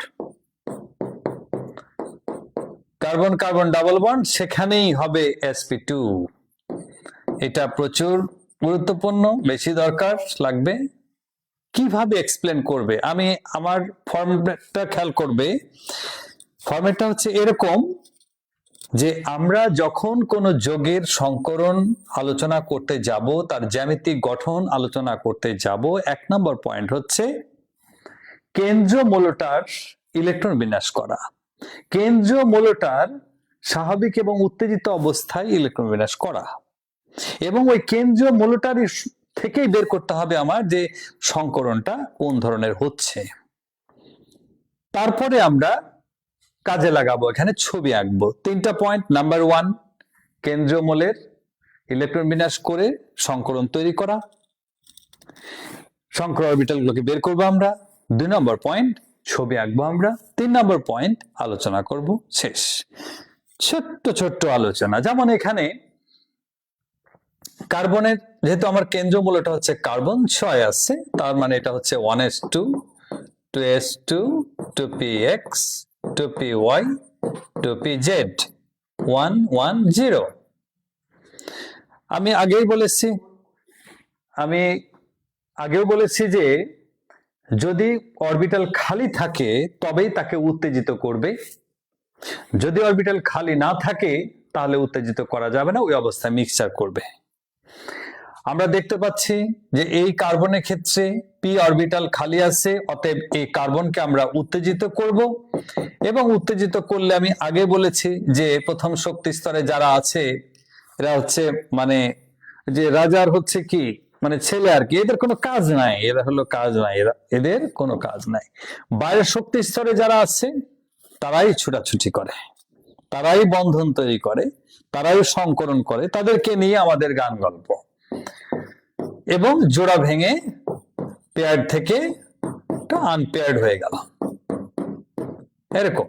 carbon carbon double bond, সেখানেই হবে sp2। এটা প্রচুর গুরুত্বপূর্ণ, বেশি দরকার লাগবে। কিভাবে এক্সপ্লেন করবে? আমি আমার ফর্মেটটা খেয়াল করবে। ফর্মেটটা হচ্ছে এরকম যে আমরা যখন কোন যৌগের সংকরণ আলোচনা করতে যাব, তার জ্যামিতিক গঠন আলোচনা করতে যাব, 1 নম্বর পয়েন্ট হচ্ছে কেন্দ্রীয় মৌলটার ইলেকট্রন বিন্যাস করা। কেন্দ্রীয় মৌলটার স্বাভাবিক এবং উত্তেজিত অবস্থায় ইলেকট্রন বিন্যাস করা, এবং ওই কেন্দ্রীয় মৌলটার থেকেই বের করতে হবে আমার যে সংকরণটা কোন ধরনের হচ্ছে। তারপরে আমরা কাজে লাগাবো, এখানে ছবি আঁকবো। 3টা পয়েন্ট। নাম্বার 1, কেন্দ্রীয় মৌলের ইলেকট্রন বিন্যাস করে সংকরণ তৈরি করা, সংকর অরবিটালগুলোকে বের করবো আমরা। 2 নম্বর পয়েন্ট, ছবি আঁকবো আমরা। 3 নম্বর পয়েন্ট, আলোচনা করব। শেষ। ছোট্ট ছোট্ট আলোচনা। যেমন এখানে কার্বনের, যেহেতু আমার কেন্দ্রীয় মৌলটা হচ্ছে কার্বন 6 আছে, তার মানে এটা হচ্ছে 1s2 2s2 2px 2py 2pz 110। আমি আগেও বলেছি যে যদি অরবিটাল খালি থাকে তবেই তাকে উত্তেজিত করবে, যদি অরবিটাল খালি না থাকে তাহলে উত্তেজিত করা যাবে না, ওই অবস্থায় মিক্সচার করবে। আমরা দেখতে পাচ্ছি যে এই কার্বনের ক্ষেত্রে পি অরবিটাল খালি আছে, অতএব এই কার্বনকে আমরা উত্তেজিত করব, এবং উত্তেজিত করলে আমি আগে বলেছি যে প্রথম শক্তি স্তরে যারা আছে এরা হচ্ছে মানে যে রাজার হচ্ছে কি মানে ছেলে আর কি, এদের কোনো কাজ নাই, এরা হলো কাজ নাই, এদের কোনো কাজ নাই। বাইরের শক্তি স্তরে যারা আছে তারাই ছুটাছুটি করে, তারাই বন্ধন তৈরি করে, তারাই সংকরণ করে, তাদেরকে নিয়ে আমাদের গান গল্প, এবং জোড়া ভেঙে পেয়ার থেকে আনপেয়ার্ড হয়ে গেল এরকম।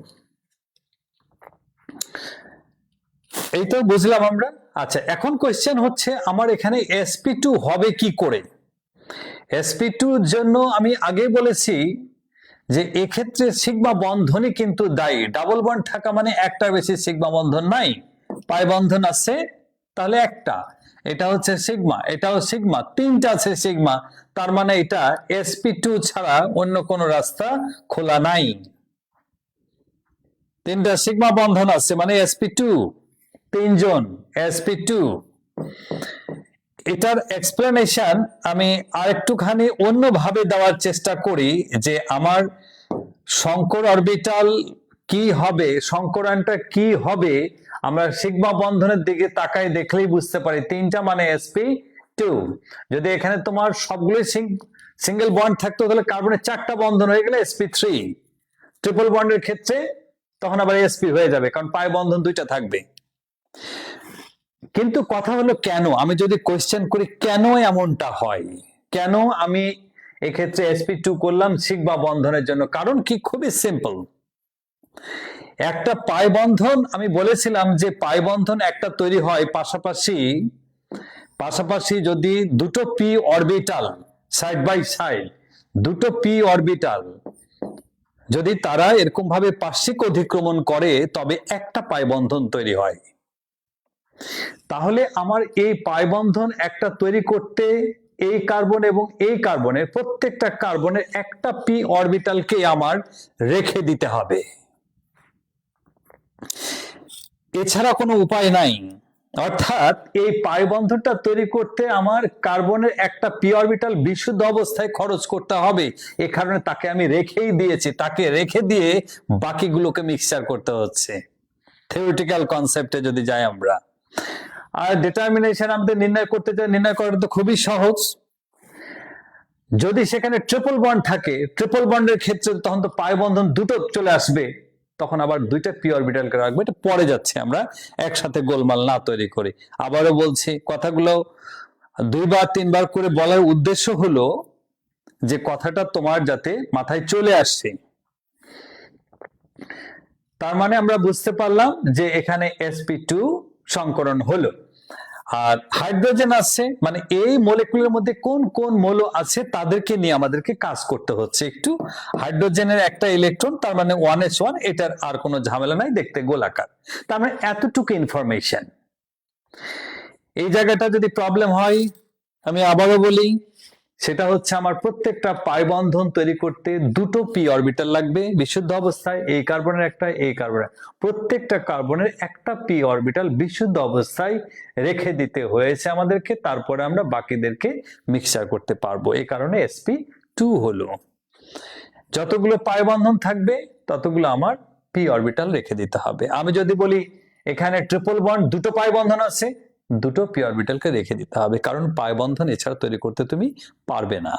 এই তো বুঝলাম আমরা। আচ্ছা, এখন কোয়েশ্চেন হচ্ছে আমার এখানে sp2 হবে কি করে? sp2 এর জন্য আমি আগে বলেছি যে এক্ষেত্রে সিগমা বন্ধনই কিন্তু দায়ী। ডাবল বন্ড থাকা মানে একটার বেশি সিগমা বন্ধন নাই, পাই বন্ধন আছে তাহলে একটা, এটা হচ্ছে সিগমা, এটাও সিগমা, 3টা আছে সিগমা, তার মানে এটা sp2 ছাড়া অন্য কোনো রাস্তা খোলা নাই। 3টা সিগমা বন্ধন আছে মানে sp2, 3 জন sp2। এটার এক্সপ্লেনেশন আমি আরেকটুখানি অন্যভাবে দেওয়ার চেষ্টা করি যে আমার সংকর অরবিটাল কি হবে, সংকরণটা কি হবে, আমরা সিগমা বন্ধনের দিকে তাকাই দেখলেই বুঝতে পারি 3টা মানে sp2। যদি এখানে তোমার সবগুলো সিঙ্গেল বন্ড থাকতো তাহলে কার্বনের 4টা বন্ধন হয়ে গেলে sp3। ট্রিপল বন্ডের ক্ষেত্রে তখন আবার sp হয়ে যাবে, কারণ পাই বন্ধন 2টা থাকবে। কিন্তু কথা হলো কেন, আমি যদি কোয়েশ্চেন করি কেন এমনটা হয়, কেন আমি এক্ষেত্রে sp2 করলাম সিগমা বন্ধনের জন্য, কারণ কি খুবই সিম্পল। একটা পাই বন্ধন, আমি বলেছিলাম যে পাই বন্ধন একটা তৈরি হয় পাশাপাশি যদি দুটো P orbital side by side, দুটো পি অরবিটাল যদি তারা এরকম ভাবে পার্শ্বিক অধিক্রমণ করে তবে একটা পাই বন্ধন তৈরি হয়। তাহলে আমার এই পাই বন্ধন একটা তৈরি করতে এই কার্বন এবং এই কার্বনের প্রত্যেকটা কার্বনের একটা পি অরবিটালকে আমার রেখে দিতে হবে, এছাড়া কোনো উপায় নাই। অর্থাৎ এই পাই বন্ধনটা তৈরি করতে আমার কার্বনের একটা পি অরবিটাল বিশুদ্ধ অবস্থায় খরচ করতে হবে, এ কারণে তাকে আমি রেখেই দিয়েছি, তাকে রেখে দিয়ে বাকিগুলোকে মিক্সচার করতে হচ্ছে। থিওরিটিক্যাল কনসেপ্টে যদি যাই আমরা, আর ডিটারমিনেশন আমাদের নির্ণয় করতে চাই, নির্ণয় করা তো খুবই সহজ। যদি সেখানে ট্রিপল বন্ড থাকে, ট্রিপল বন্ডের ক্ষেত্রে তখন তো পাই বন্ধন দুটো চলে আসবে, তখন আবার 2টা পি অরবিটালকে রাখবো। এটা পরে যাচ্ছে, আমরা একসাথে গোলমাল না তৈরি করি। আবারও বলছি, কথাগুলো 2বার 3বার করে বলার উদ্দেশ্য হলো যে কথাটা তোমার যাতে মাথায় চলে আসছে। তার মানে আমরা বুঝতে পারলাম যে এখানে sp2 সংকরণ হলো। আর হাইড্রোজেন আছে, মানে এই মলিকুলের মধ্যে কোন কোন মৌল আছে তাদেরকে নিয়ে আমাদেরকে কাজ করতে হচ্ছে একটু। হাইড্রোজেনের একটা ইলেকট্রন, তার মানে 1s1, এটার আর কোনো ঝামেলা নাই, দেখতে গোলাকার। তার মানে এতটুকু ইনফরমেশন। এই জায়গাটা যদি প্রবলেম হয়, আমি আবারও বলি, সেটা হচ্ছে আমার প্রত্যেকটা পাই বন্ধন তৈরি করতে দুটো পি অরবিটাল লাগবে বিশুদ্ধ অবস্থায়, এই কার্বনের একটা, এই কার্বনের। প্রত্যেকটা কার্বনের একটা পি অরবিটাল বিশুদ্ধ অবস্থায় রেখে দিতে হয়েছে আমাদেরকে, তারপরে আমরা বাকিদেরকে মিক্সচার করতে পারবো। এই কারণে sp2 হলো। যতগুলো পাই বন্ধন থাকবে ততগুলো আমার পি অরবিটাল রেখে দিতে হবে। আমি যদি বলি এখানে ট্রিপল বন্ড, দুটো পাই বন্ধন আছে, দুটো পি অরবিটালকে রেখে দিতে হবে, কারণ পাই বন্ধন এছাড়া তৈরি করতে তুমি পারবে না।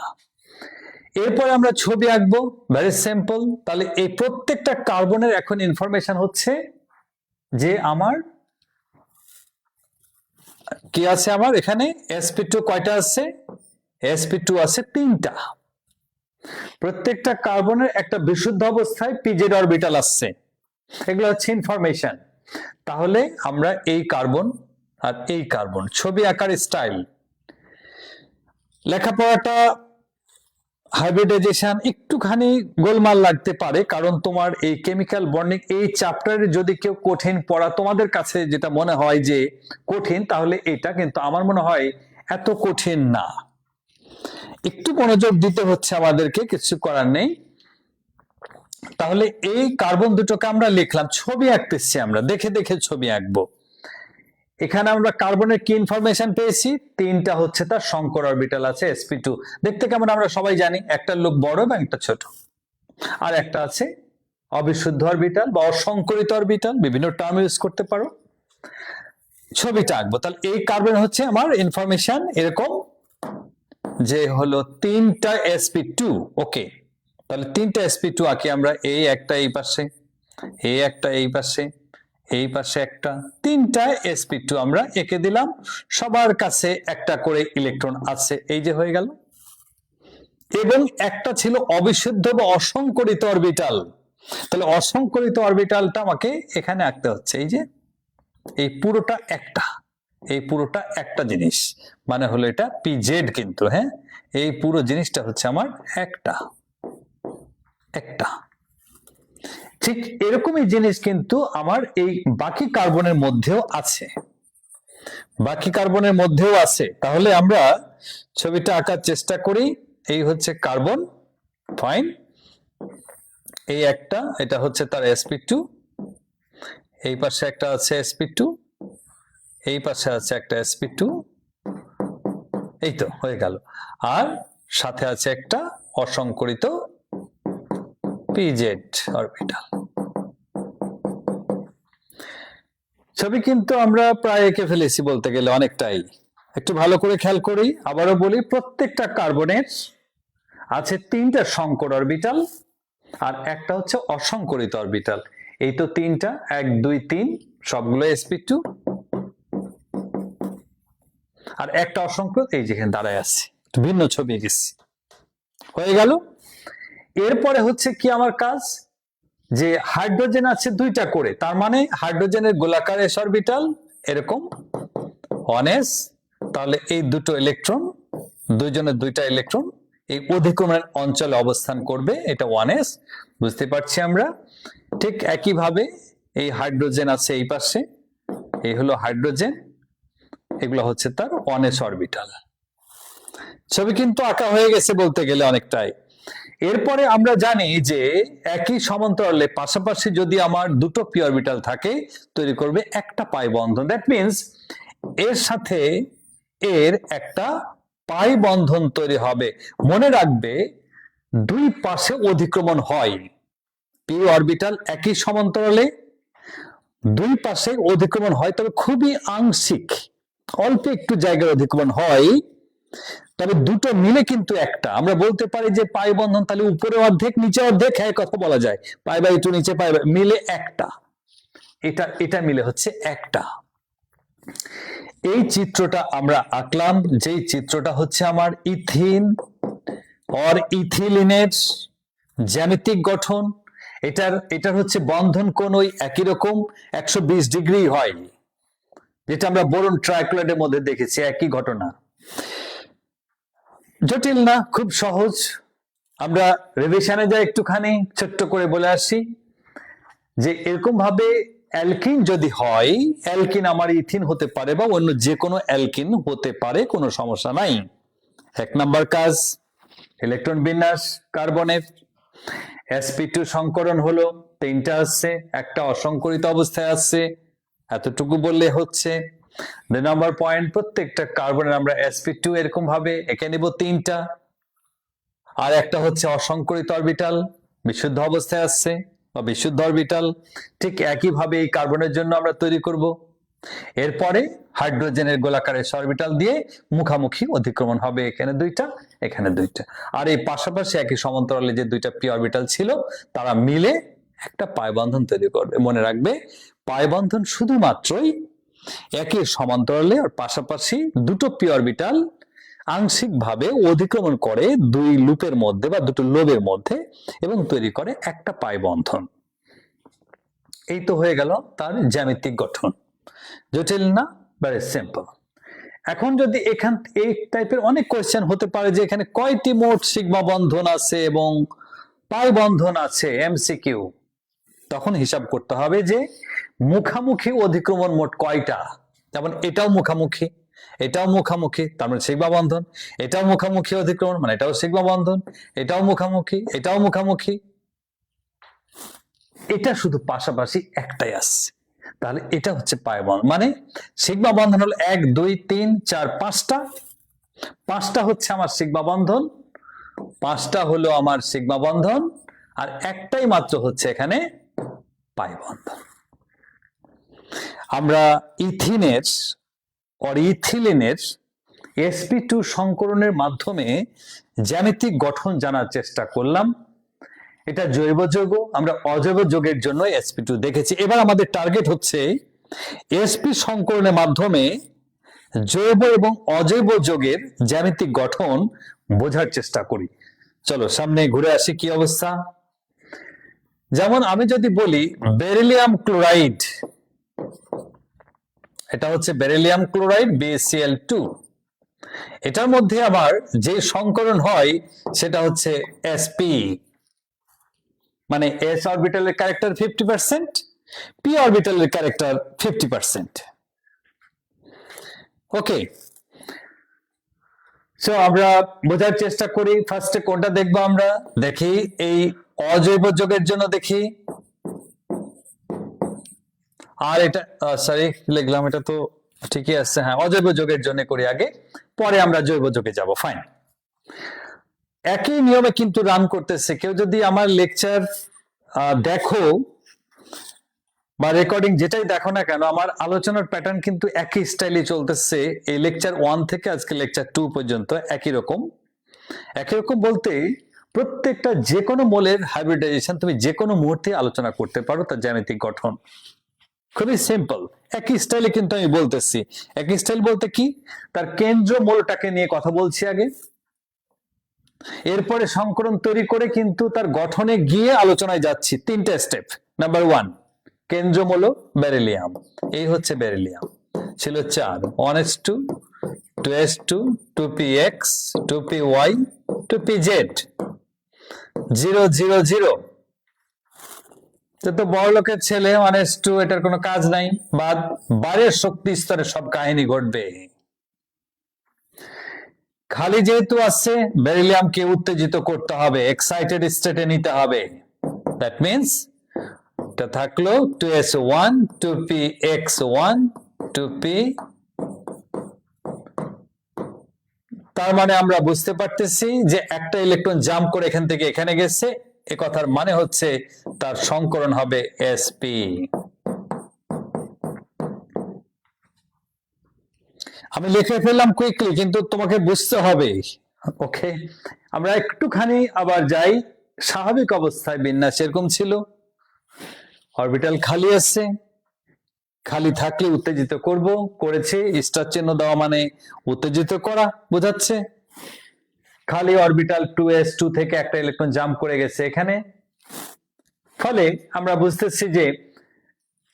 এরপরে আমরা ছবি আঁকবো, ভেরি সিম্পল। তাহলে এই প্রত্যেকটা কার্বনের এখন ইনফরমেশন হচ্ছে যে আমার কি আছে, আমার এখানে sp2 কয়টা আছে, sp2 আছে 3টা। প্রত্যেকটা কার্বনের একটা বিশুদ্ধ অবস্থায় পিজেড অরবিটাল আসছে, এগুলো হচ্ছে ইনফরমেশন। তাহলে আমরা এই কার্বন আর এই কার্বন ছবি আঁকার স্টাইল, লেখাপড়াটা হাইব্রিডাইজেশন একটুখানি গোলমাল লাগতে পারে, কারণ তোমার এই কেমিক্যাল বন্ডিং এই চ্যাপ্টারে যদি কেউ কঠিন পড়া তোমাদের কাছে যেটা মনে হয় যে কঠিন, তাহলে এটা কিন্তু আমার মনে হয় এত কঠিন না। একটু মনোযোগ দিতে হচ্ছে আমাদেরকে, কিছু করার নেই। তাহলে এই কার্বন দুটোকে আমরা লিখলাম, ছবি আঁকতেছি আমরা, দেখে দেখে ছবি আঁকবো। এখানে আমরা কার্বনের কি ইনফরমেশন পেয়েছি, 3টা হচ্ছে তার সংকর অরবিটাল আছে sp2। দেখতে কেমন আমরা সবাই জানি, একটা লোক বড় এবং একটা ছোট, আর একটা আছে অবিশুদ্ধ অরবিটাল বা অসংকরিত অরবিটাল, বিভিন্ন টার্ম ইউজ করতে পারো। ছবিটা আঁকবো। তাহলে এই কার্বন হচ্ছে আমার ইনফরমেশন এরকম যে হলো 3টা sp2। ওকে, তাহলে 3টা sp2 আঁকি আমরা, এই একটা এই পাশে, এই একটা এই পাশে, এই পাশে একটা, 3টা sp2 আমরা এঁকে দিলাম। সবার কাছে একটা করে ইলেকট্রন আছে, এই যে হয়ে গেল। এবং একটা ছিল অবিশুদ্ধ বা অসংকরিত অরবিটাল, তাহলে অসংকরিত অরবিটালটা আমাকে এখানে আঁকতে হচ্ছে। এই যে এই পুরোটা একটা, এই পুরোটা একটা জিনিস, মানে হলো এটা পিজেড কিন্তু, হ্যাঁ, এই পুরো জিনিসটা হচ্ছে আমার একটা একটা। ঠিক এরকমই জিনিস কিন্তু আমার এই বাকি কার্বনের মধ্যেও আছে, বাকি কার্বনের মধ্যেও আছে। তাহলে আমরা ছবিটা আঁকার চেষ্টা করি। এই হচ্ছে কার্বন, ফাইন, এই একটা, এটা হচ্ছে তার sp2, এই পাশে একটা আছে sp2, এই পাশে আছে একটা sp2, এই তো হয়ে গেল। আর সাথে আছে একটা অসংকরিত পিজেড অরবিটাল। ছবি কিন্তু আমরা প্রায় এঁকে ফেলেছি বলতে গেলে, অনেকটাই। একটু ভালো করে খেয়াল করি, আবারও বলি, প্রত্যেকটা কার্বনের আছে 3টা সংকর অরবিটাল আর একটা হচ্ছে অসংকরিত অরবিটাল। এই তো 3টা, 1 2 3, সবগুলো sp2, আর একটা অসংকরিত এই যেখানে দাঁড়ায় আছে, ভিন্ন ছবি এঁকেছি, হয়ে গেল। এরপরে হচ্ছে কি আমার কাজ, যে হাইড্রোজেন আছে 2টা করে, তার মানে হাইড্রোজেনের গোলাকার s অরবিটাল এরকম 1s, তাহলে এই দুটো ইলেকট্রন, দুইজনের 2টা ইলেকট্রন এই অধিক্রমণের অঞ্চলে অবস্থান করবে, এটা 1s, বুঝতে পারছি আমরা। ঠিক একই ভাবে এই হাইড্রোজেন আছে এই পাশে, এই হলো হাইড্রোজেন, এগুলো হচ্ছে তার 1s অরবিটাল। ছবি কিন্তু আঁকা হয়ে গেছে বলতে গেলে অনেকটাই। এরপরে আমরা জানি যে একই সমান্তরালে পাশাপাশি যদি আমার দুটো পি অরবিটাল থাকে, তৈরি করবে একটা পাই বন্ধন। দ্যাট মিন্স এর সাথে এর একটা পাই বন্ধন তৈরি হবে। মনে রাখবে, দুই পাশে অধিক্রমণ হয়, পি অরবিটাল একই সমান্তরালে দুই পাশে অধিক্রমণ হয়, তবে খুবই আংশিক, অল্প একটু জায়গার অধিক্রমণ হয়, তবে দুটো মিলে কিন্তু একটা। আমরা বলতে পারি যে পাই বন্ধন তাহলে উপরে অর্ধেক নিচে অর্ধেক, হ্যাঁ কথা বলা যায়, পাই বাই 2 নিচে পাই মিলে একটা, এটা এটা মিলে হচ্ছে একটা। এই চিত্রটা আমরা আঁকলাম, যেই চিত্রটা হচ্ছে আমার ইথিন অর ইথিলিনের জ্যামিতিক গঠন। এটার হচ্ছে বন্ধন কোণ ওই একই রকম 120 ডিগ্রি হয়, যেটা আমরা বোরন ট্রাইক্লোরাইডের মধ্যে দেখেছি, একই ঘটনা। জটিল না, খুব সহজ। আমরা রিভিশনে যাই একটুখানি, ছোট্ট করে বলে আসি যে এরকম ভাবে অ্যালকিন যদি হয়, অ্যালকিন আমার ইথিন হতে পারে বা অন্য যে কোনো অ্যালকিন হতে পারে, কোনো সমস্যা নাই। এক নাম্বার কাজ, ইলেকট্রন বিন্যাস কার্বনের। sp2 সংকরণ হলো, তিনটা আসছে, একটা অসংকরিত অবস্থায় আসছে, এতটুকু বললে হচ্ছে। 2 নম্বর পয়েন্ট, প্রত্যেকটা কার্বনের আমরা sp2 এরকম ভাবে এঁকে নিব তিনটা, আর একটা হচ্ছে অসংকরিত অরবিটাল, বিশুদ্ধ অবস্থায় আসছে বা বিশুদ্ধ অরবিটাল। ঠিক একইভাবে এই কার্বনের জন্য আমরা তৈরি করব। এরপরে হাইড্রোজেনের গোলাকারের অরবিটাল দিয়ে মুখামুখি অধিক্রমণ হবে, এখানে দুইটা, এখানে দুইটা। আর এই পাশাপাশি একই সমান্তরালে যে দুইটা পি অরবিটাল ছিল তারা মিলে একটা পাই বন্ধন তৈরি করবে। মনে রাখবে, পাই বন্ধন শুধুমাত্রই একই সমান্তরালে আর পাশাপাশি দুটো পি অরবিটাল আংশিকভাবে অধিক্রমণ করে দুই লুপের মধ্যে বা দুটো লোবের মধ্যে এবং তৈরি করে একটা পাই বন্ধন। এই তো হয়ে গেল তার জ্যামিতিক গঠন। জটিল না, ভেরি সিম্পল। এখন যদি এখান এই টাইপের অনেক কোয়েশ্চেন হতে পারে যে এখানে কয়টি মোট সিগমা বন্ধন আছে এবং পাই বন্ধন আছে, এমসিকিউ, তখন হিসাব করতে হবে যে মুখামুখি অধিক্রমণ মোট কয়টা। যেমন এটাও মুখামুখি, এটাও মুখামুখি, তার মানে সিগমা বন্ধন, এটাও মুখামুখি অধিক্রমণ মানে এটাও সিগমা বন্ধন, এটাও মুখামুখি, এটাও মুখামুখি, এটা শুধু পাশাপাশি একটাই আসছে, তাহলে এটা হচ্ছে পাই বন্ধন। মানে সিগমা বন্ধন হলো 1 2 3 4 5টা, 5টা হচ্ছে আমার সিগমা বন্ধন, 5টা হলো আমার সিগমা বন্ধন, আর একটাই মাত্র হচ্ছে এখানে পাই বন্ধন। আমরা ইথিনের আর ইথিলিনের sp2 সংকরণের মাধ্যমে জ্যামিতিক গঠন জানার চেষ্টা করলাম। এটা জৈব যৌগ, আমরা অজৈব যৌগের জন্য sp2 দেখেছি। এবার আমাদের টার্গেট হচ্ছে sp সংকরণের মাধ্যমে জৈব এবং অজৈব যৌগের জ্যামিতিক গঠন বোঝার চেষ্টা করি। চলো সামনে ঘুরে আসি কি অবস্থা। যেমন আমি যদি বলি বেরিলিয়াম ক্লোরাইড, এটা হচ্ছে বেরিলিয়াম ক্লোরাইড BaCl2, এটার মধ্যে আবার যে সংকরণ হয় সেটা হচ্ছে sp, মানে s অরবিটালের ক্যারেক্টার 50%, p অরবিটালের ক্যারেক্টার 50%। ওকে, সো আমরা বোঝার চেষ্টা করি। ফার্স্টে কোনটা দেখবো আমরা, দেখি এই অজৈব যৌগের জন্য দেখি। আর এটা সরি লিখলাম, এটা তো ঠিকই আছে, হ্যাঁ অজৈব যৌগের জন্য করি আগে, পরে আমরা জৈব যৌগে যাব। ফাইন, একই নিয়মে কিন্তু রান করতেছে। কেউ যদি আমার লেকচার দেখো বা রেকর্ডিং যেটাই দেখো না কেন, আমার আলোচনার প্যাটার্ন কিন্তু একই স্টাইলে চলতেছে। এই লেকচার 1 থেকে আজকে লেকচার 2 পর্যন্ত একই রকম। একই রকম বলতে প্রত্যেকটা যে কোনো মোলের হাইব্রিডাইজেশন তুমি যে কোনো মুহূর্তে আলোচনা করতে পারো, তার জ্যামিতিক গঠন খুবই সিম্পল। একই স্টাইলে কিন্তু আমি বলতেছি। একই স্টাইল বলতে কি, তার কেন্দ্র মোলটাকে নিয়ে কথা বলছি আগে, এরপরে সংকরণ তৈরি করে কিন্তু তার গঠনে গিয়ে আলোচনায় যাচ্ছি। 3টা স্টেপ। নাম্বার 1 কেন্দ্র মূল বেরিলিয়াম, এই হচ্ছে বেরিলিয়াম, ছিল 4, 1s2 2s2 2px 2py 2pz 0 0 0। তো বড় লোকের ছেলে 1s2, এটার কোনো কাজ নাই, বাদ। বাইরের শক্তি স্তরে সব কাহিনী ঘটবে। খালি যেহেতু আসছে, বেরিলিয়ামকে উত্তেজিত করতে হবে, এক্সাইটেড স্টেটে নিতে হবে। দ্যাট মিন্স এটা থাকলো 2s1 2px1 2p, তার মানে আমরা বুঝতে পারতেছি যে একটা ইলেকট্রন জাম্প করে এখান থেকে এখানে গেছে, এ কথার মানে হচ্ছে তার সংকরণ হবে sp। আমি লিখে ফেললাম কুইকলি, কিন্তু তোমাকে বুঝতে হবে। ওকে, আমরা একটুখানি আবার যাই। স্বাভাবিক অবস্থায় বিন্যাস এরকম ছিল, অরবিটাল খালি আছে, খালি থাকলে উত্তেজিত করব, করেছে, স্টার চিহ্ন দেওয়া মানে উত্তেজিত করা বোঝাচ্ছে। খালি অরবিটাল 2s2 থেকে একটা ইলেকট্রন জাম্প করে গেছে এখানে, ফলে আমরা বুঝতেছি যে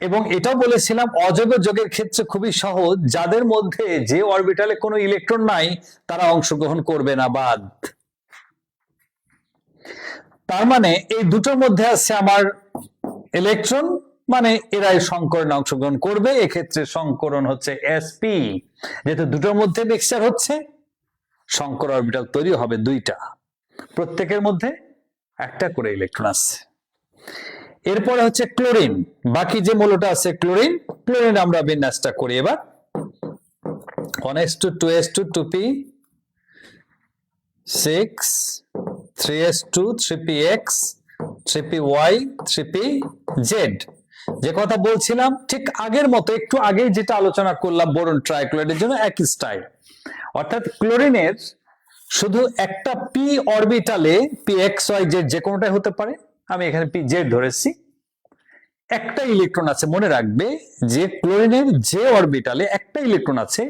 এবং এটাও বলেছিলাম অযোগ্য যোগের ক্ষেত্রে খুবই সহজ, যাদের মধ্যে যে অরবিটালে কোনো ইলেকট্রন নাই তারা অংশগ্রহণ করবে না, বাদ। তার মানে এই দুটোর মধ্যে আছে আমার ইলেকট্রন, মানে এরাই সংকরণে অংশগ্রহণ করবে। এক্ষেত্রে সংকরণ হচ্ছে sp, যেহেতু দুটোর মধ্যে মিক্সচার হচ্ছে, সংকর অরবিটাল তৈরি হবে দুইটা, প্রত্যেকের মধ্যে একটা করে ইলেকট্রন আছে। এরপরে হচ্ছে ক্লোরিন, বাকি যে মৌলটা আছে ক্লোরিন, ক্লোরিন আমরা বিন্যাসটা করি এবার। 1s2 2s2 2p 6 3s2 3px 3py 3pz। যে কথা বলছিলাম ঠিক আগের মতো, একটু আগে যেটা আলোচনা করলাম বোরন ট্রাইক্লোরাইডের জন্য একই স্টাইল, অর্থাৎ ক্লোরিনের শুধু একটা পি অরবিটালে pxyz যে কোনোটাই হতে পারে, আমি এখানে pz ধরেছি, একটা ইলেকট্রন আছে। মনে রাখবে যে ক্লোরিনের যে অরবিটালে একটা ইলেকট্রন আছে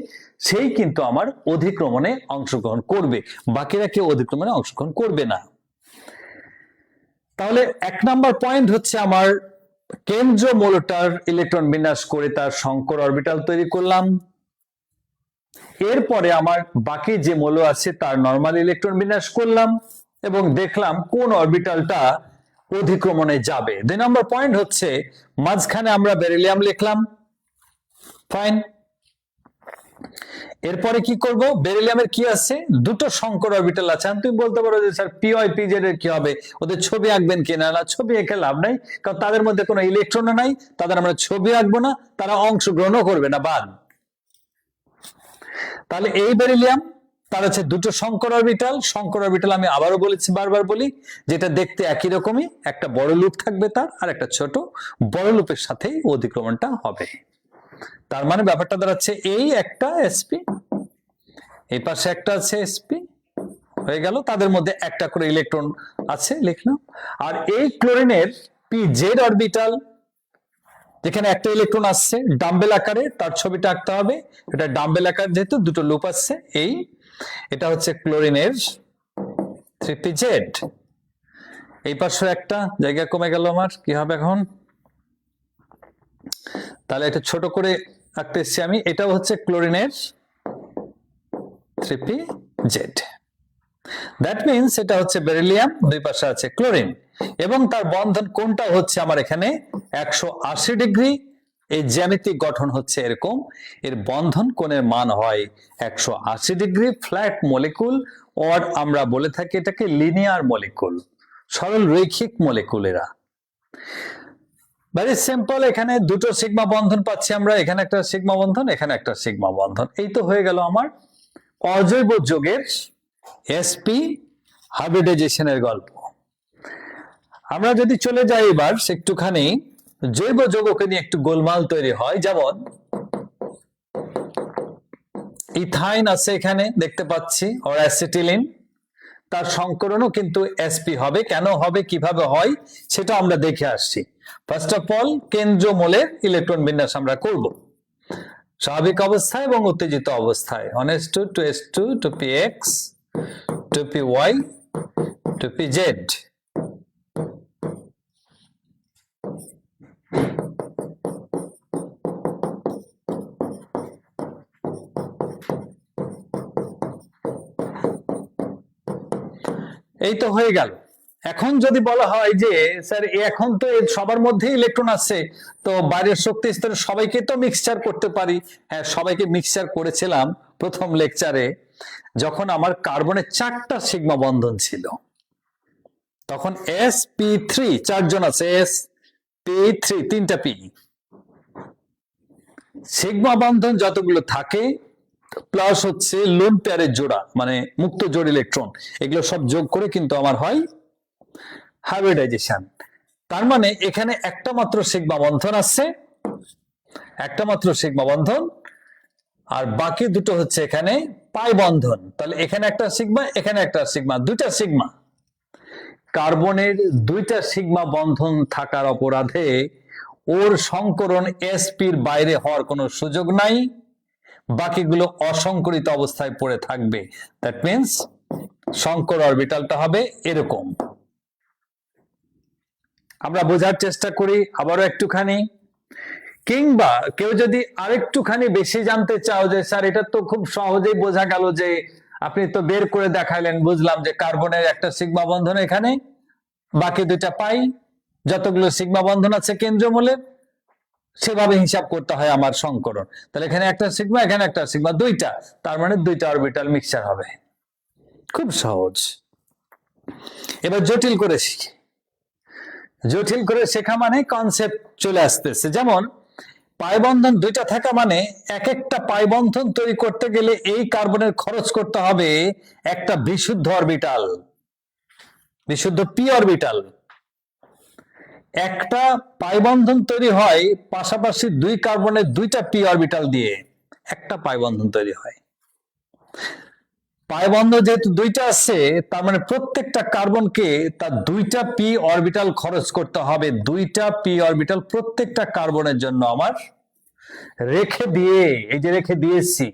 সেই কিন্তু আমার অধিক্রমণে অংশগ্রহণ করবে, বাকিরা কেউ অধিক্রমণে অংশগ্রহণ করবে না। তাহলে 1 নাম্বার পয়েন্ট হচ্ছে আমার কেন্দ্র মৌলটার ইলেকট্রন বিন্যাস করে তার সংকর অরবিটাল তৈরি করলাম। এরপরে আমার বাকি যে মৌল আছে তার নরমাল ইলেকট্রন বিন্যাস করলাম এবং দেখলাম কোন অরবিটালটা অধিক্রমণে যাবে। 2 নম্বর পয়েন্ট হচ্ছে মাঝখানে আমরা বেরিলিয়াম লিখলাম, ফাইন। এরপরে কি করব, বেরিলিয়ামের কি আছে, দুটো সংকর অরবিটাল আছে। তুমি বলতে পারো যে স্যার py pz এর কি হবে, ওদের ছবি আঁকবেন কিনা? না, ছবি এঁকে লাভ নাই, কারণ তাদের মধ্যে কোনো ইলেকট্রনও নাই, তাদের আমরা ছবি আঁকবো না, তারা অংশগ্রহণও করবে না, বাদ। তাহলে এই বেরিলিয়াম তার আছে দুটো সংকর অরবিটাল। সংকর অরবিটাল আমি আবারও বলেছি, বারবার বলি, যেটা দেখতে একই রকমই, একটা বড় লুপ থাকবে তার আর একটা ছোট, বড় লুপের সাথেই অধিক্রমণটা হবে। তার মানে ব্যাপারটা দাঁড়াচ্ছে এই একটা sp, এই পাশে একটা আছে sp, হয়ে গেল, তাদের মধ্যে একটা করে ইলেকট্রন আছে, লিখলাম। আর এই ক্লোরিনের pz অরবিটাল, যেখানে একটা ইলেকট্রন আসছে ডাম্বেল আকারে, তার ছবিটা আঁকতে হবে। এটা ডাম্বেল আকার, যেহেতু দুটো লুপ আসছে, এই এটা হচ্ছে ক্লোরিনের 3pz। এই পাশে একটা জায়গা কমে গেল আমার, কি হবে এখন? তাহলে এটা ছোট করে আঁকতে এসেছি আমি, এটাও হচ্ছে ক্লোরিনের 3pz। দ্যাট মিনস এটা হচ্ছে বেরিলিয়াম, দুই পাশে আছে ক্লোরিন, এবং তার বন্ধন কোনটা হচ্ছে আমার এখানে 180 ডিগ্রি। এই জ্যামিতিক গঠন হচ্ছে এরকম, এর বন্ধন কোণের মান হয় 180 ডিগ্রি। ফ্ল্যাট মলিকুল, অর আমরা বলে থাকি এটাকে লিনিয়ার মলিকুল, সরল রৈখিক মলিকুল এরা। ভেরি সিম্পল, এখানে দুটো সিগমা বন্ধন পাচ্ছি আমরা, এখানে একটা সিগমা বন্ধন, এখানে একটা সিগমা বন্ধন। এই তো হয়ে গেল আমার অজৈব যৌগের sp হাইব্রিডাইজেশনের গল্প। আমরা যদি চলে যাই এবার একটুখানি জৈব যৌগকে নিয়ে, একটু গোলমাল তৈরি হয়। যেমন ইথাইন আছে এখানে দেখতে পাচ্ছি, আর অ্যাসিটিলিন, তার সংকরণও কিন্তু sp হবে। কেন হবে, কিভাবে হয়, সেটা আমরা দেখে আসছি। ফার্স্ট অফ অল কেন্দ্র মৌলের ইলেকট্রন বিন্যাস আমরা করব স্বাভাবিক অবস্থায় এবং উত্তেজিত অবস্থায়। 1s2 2s2 2px 2py 2pz। এই তো হয়ে গেল। এখন যদি বলা হয় যে স্যার এখন তো সবার মধ্যে ইলেকট্রন আছে, তো বাইরের শক্তি স্তরে সবাইকে তো মিক্সচার করতে পারি। হ্যাঁ, সবাইকে মিক্সচার করেছিলাম প্রথম লেকচারে, যখন আমার কার্বনের 4টা সিগমা বন্ধন ছিল, তখন sp3 চারজন আছে, sp3 3টা p, সিগমা বন্ধন যতগুলো থাকে প্লাস হচ্ছে লোন পেয়ারের জোড়া, মানে মুক্ত জোড় ইলেকট্রন, এগুলো সব যোগ করে কিন্তু আমার হয় হাইব্রিডাইজেশন। তার মানে এখানে একটা মাত্র সিগমা বন্ধন আছে, একটা মাত্র সিগমা বন্ধন, আর বাকি দুটো হচ্ছে এখানে পাই বন্ধন। তাহলে এখানে একটা সিগমা, এখানে একটা সিগমা, দুইটা সিগমা। কার্বনের দুইটা সিগমা বন্ধন থাকার অপরাধে ওর সংকরণ sp-র বাইরে হওয়ার কোনো সুযোগ নাই, বাকিগুলো অসংকরিত অবস্থায় পড়ে থাকবে। দ্যাট মিন্স সংকর অরবিটালটা হবে এরকম। আমরা বোঝার চেষ্টা করি আবারও একটুখানি। কিংবা কেউ যদি আরেকটুখানি বেশি জানতে চাও যে স্যার এটা তো খুব সহজেই বোঝা গেল, যে আপনি তো বের করে দেখাইলেন, বুঝলাম যে কার্বনের একটা সিগমা বন্ধন এখানে, বাকি দুইটা পাই, যতগুলো সিগমা বন্ধন আছে কেন্দ্রীয় মূলে সেভাবে হিসাব করতে হয় আমার সংকরণ। তাহলে এখানে একটা সিগমা, এখানে একটা সিগমা, দুইটা, তার মানে দুইটা অরবিটাল মিক্সচার হবে। খুব সহজ। এবার জটিল করে শিখি। জটিল করে শেখা মানে কনসেপ্ট চলে আসতেছে। যেমন পাই বন্ধন দুইটা থাকা মানে এক একটা পাই বন্ধন তৈরি করতে গেলে এই কার্বনের খরচ করতে হবে একটা বিশুদ্ধ অরবিটাল, বিশুদ্ধ পি অরবিটাল। একটা পাই বন্ধন তৈরি হয় পাশাপাশি দুই কার্বনের দুইটা পি অরবিটাল দিয়ে একটা পাই বন্ধন তৈরি হয়। পাই বন্ধন যেহেতু দুইটা আছে, তার মানে প্রত্যেকটা কার্বনকে তার দুইটা পি অরবিটাল খরচ করতে হবে। দুইটা পি অরবিটাল প্রত্যেকটা কার্বনের জন্য আমার রেখে দিয়ে, এই যে রেখে দিয়েছি,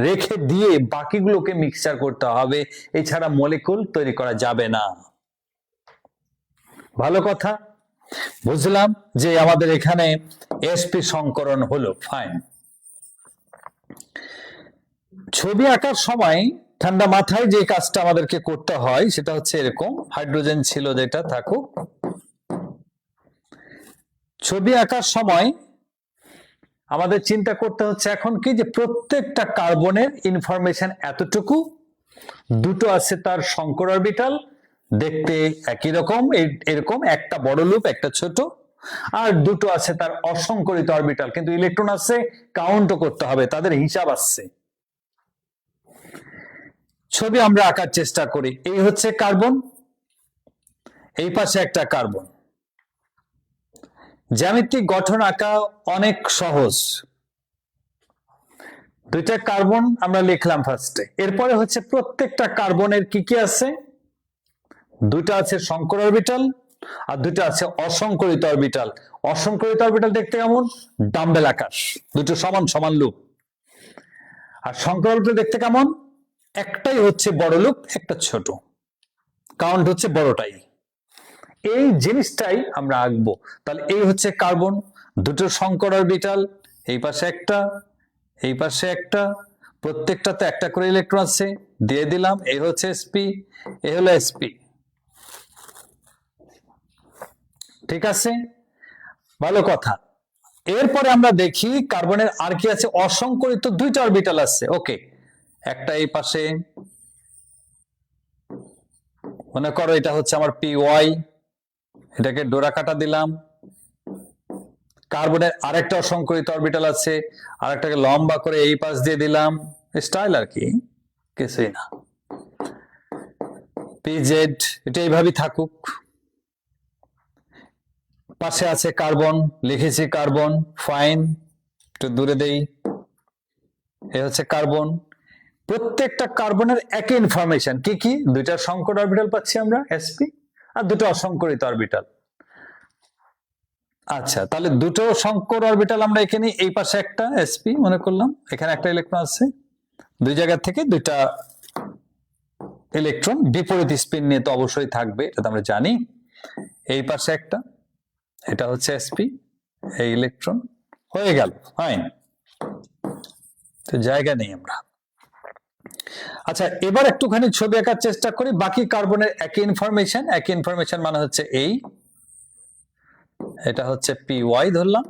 রেখে দিয়ে বাকিগুলোকে মিক্সচার করতে হবে, এছাড়া মলিকুল তৈরি করা যাবে না। ভালো কথা, বুঝলাম যে আমাদের এখানে এসপি সংকরণ হলো। ফাইন। ছবি আঁকার সময় ঠান্ডা মাথায় যে কাজটা আমাদেরকে করতে হয় সেটা হচ্ছে এরকম, হাইড্রোজেন ছিল যেটা থাকুক। ছবি আঁকার সময় আমাদের চিন্তা করতে হচ্ছে এখন কি, যে প্রত্যেকটা কার্বনের ইনফরমেশন এতটুকু, দুটো আছে তার সংকর অরবিটাল, দেখতে একই রকম, এরকম একটা বড় লুপ একটা ছোট, আর দুটো আছে তার অসংকরিত অরবিটাল, কিন্তু ইলেকট্রন আছে, কাউন্টও করতে হবে, তাদের হিসাব আসছে। ছবি আমরা আঁকার চেষ্টা করি। এই হচ্ছে কার্বন, এই পাশে একটা কার্বন। জ্যামিতিক গঠন আঁকা অনেক সহজ। দুইটা কার্বন আমরা লিখলাম ফার্স্টে, এরপরে হচ্ছে প্রত্যেকটা কার্বনের কি কি আছে, দুইটা আছে সংকর অরবিটাল আর দুইটা আছে অসংকরিত অরবিটাল। অসংকরিত অরবিটাল দেখতে কেমন, ডাম্বেল আকার, দুটো সমান সমান লুপ। আর সংকর অরবিটাল দেখতে কেমন, একটাই হচ্ছে বড় লুপ, একটা ছোট, কাউন্ট হচ্ছে বড়টাই। এই জিনিসটাই আমরা আঁকবো। তাহলে এই হচ্ছে কার্বন, দুটো সংকর অরবিটাল, এই পাশে একটা, এই পাশে একটা, প্রত্যেকটাতে একটা করে ইলেকট্রন আছে, দিয়ে দিলাম। এই হচ্ছে এসপি, এই হলো এসপি। ঠিক আছে, ভালো কথা। এরপরে আমরা দেখি কার্বনের আর কি আছে, অসংকরিত দুইটা অরবিটাল আছে। ওকে, একটা এই পাশে, মনে করো এটা হচ্ছে আমার পি ওয়াই, এটাকে ডোরা কাটা দিলাম। কার্বনের আরেকটা অসংকরিত অরবিটাল আছে, আরেকটাকে লম্বা করে এই পাশ দিয়ে দিলাম, স্টাইল আর কি, কিছুই না। পিজেড, এটা এইভাবেই থাকুক। পাশে আছে কার্বন, লিখেছি কার্বন, ফাইন, একটু দূরে দেই। এ হচ্ছে কার্বন। প্রত্যেকটা কার্বনের একই ইনফরমেশন, কি কি, দুইটা সংকর অরবিটাল পাচ্ছি আমরা এসপি, আর দুটো অসংকরিত অরবিটাল। আচ্ছা, তাহলে দুটো সংকর অরবিটাল আমরা এখানে, এই পাশে একটা এসপি মনে করলাম, এখানে একটা ইলেকট্রন আছে, দুই জায়গা থেকে দুইটা ইলেকট্রন বিপরীত স্পিন নিয়ে তো অবশ্যই থাকবে, এটা আমরা জানি। এই পাশে একটা, এটা হচ্ছে এসপি, এই ইলেকট্রন হয়ে গেল। ফাইন, তো জায়গা নেই আমরা। আচ্ছা, এবার একটুখানি ছবি আঁকার চেষ্টা করি। বাকি কার্বনের একই ইনফরমেশন, একই ইনফরমেশন মানে হচ্ছে এই, এটা হচ্ছে পি ওয়াই ধরলাম,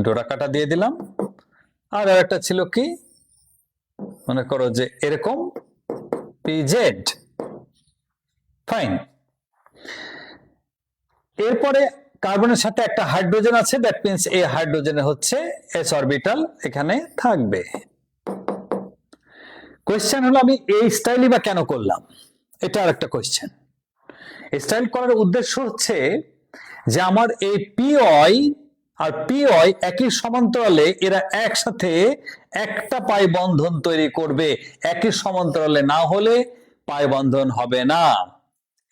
ডোরা কাটা দিয়ে দিলাম। আর একটা ছিল কি, মনে করো যে এরকম পিজেড। ফাইন। এরপরে কার্বনের সাথে একটা হাইড্রোজেন আছে, দ্যাট মিন্স এই হাইড্রোজেনে হচ্ছে এস অরবিটাল এখানে থাকবে। কোয়েশ্চেন হলো আমি এই স্টাইলই বা কেন করলাম, এটা আর একটা কোয়েশ্চেন। স্টাইল করার উদ্দেশ্য হচ্ছে যে আমার এই পিওই আর পিওই একই সমান্তরালে, এরা একসাথে একটা পাই বন্ধন তৈরি করবে। একই সমান্তরালে না হলে পাই বন্ধন হবে না,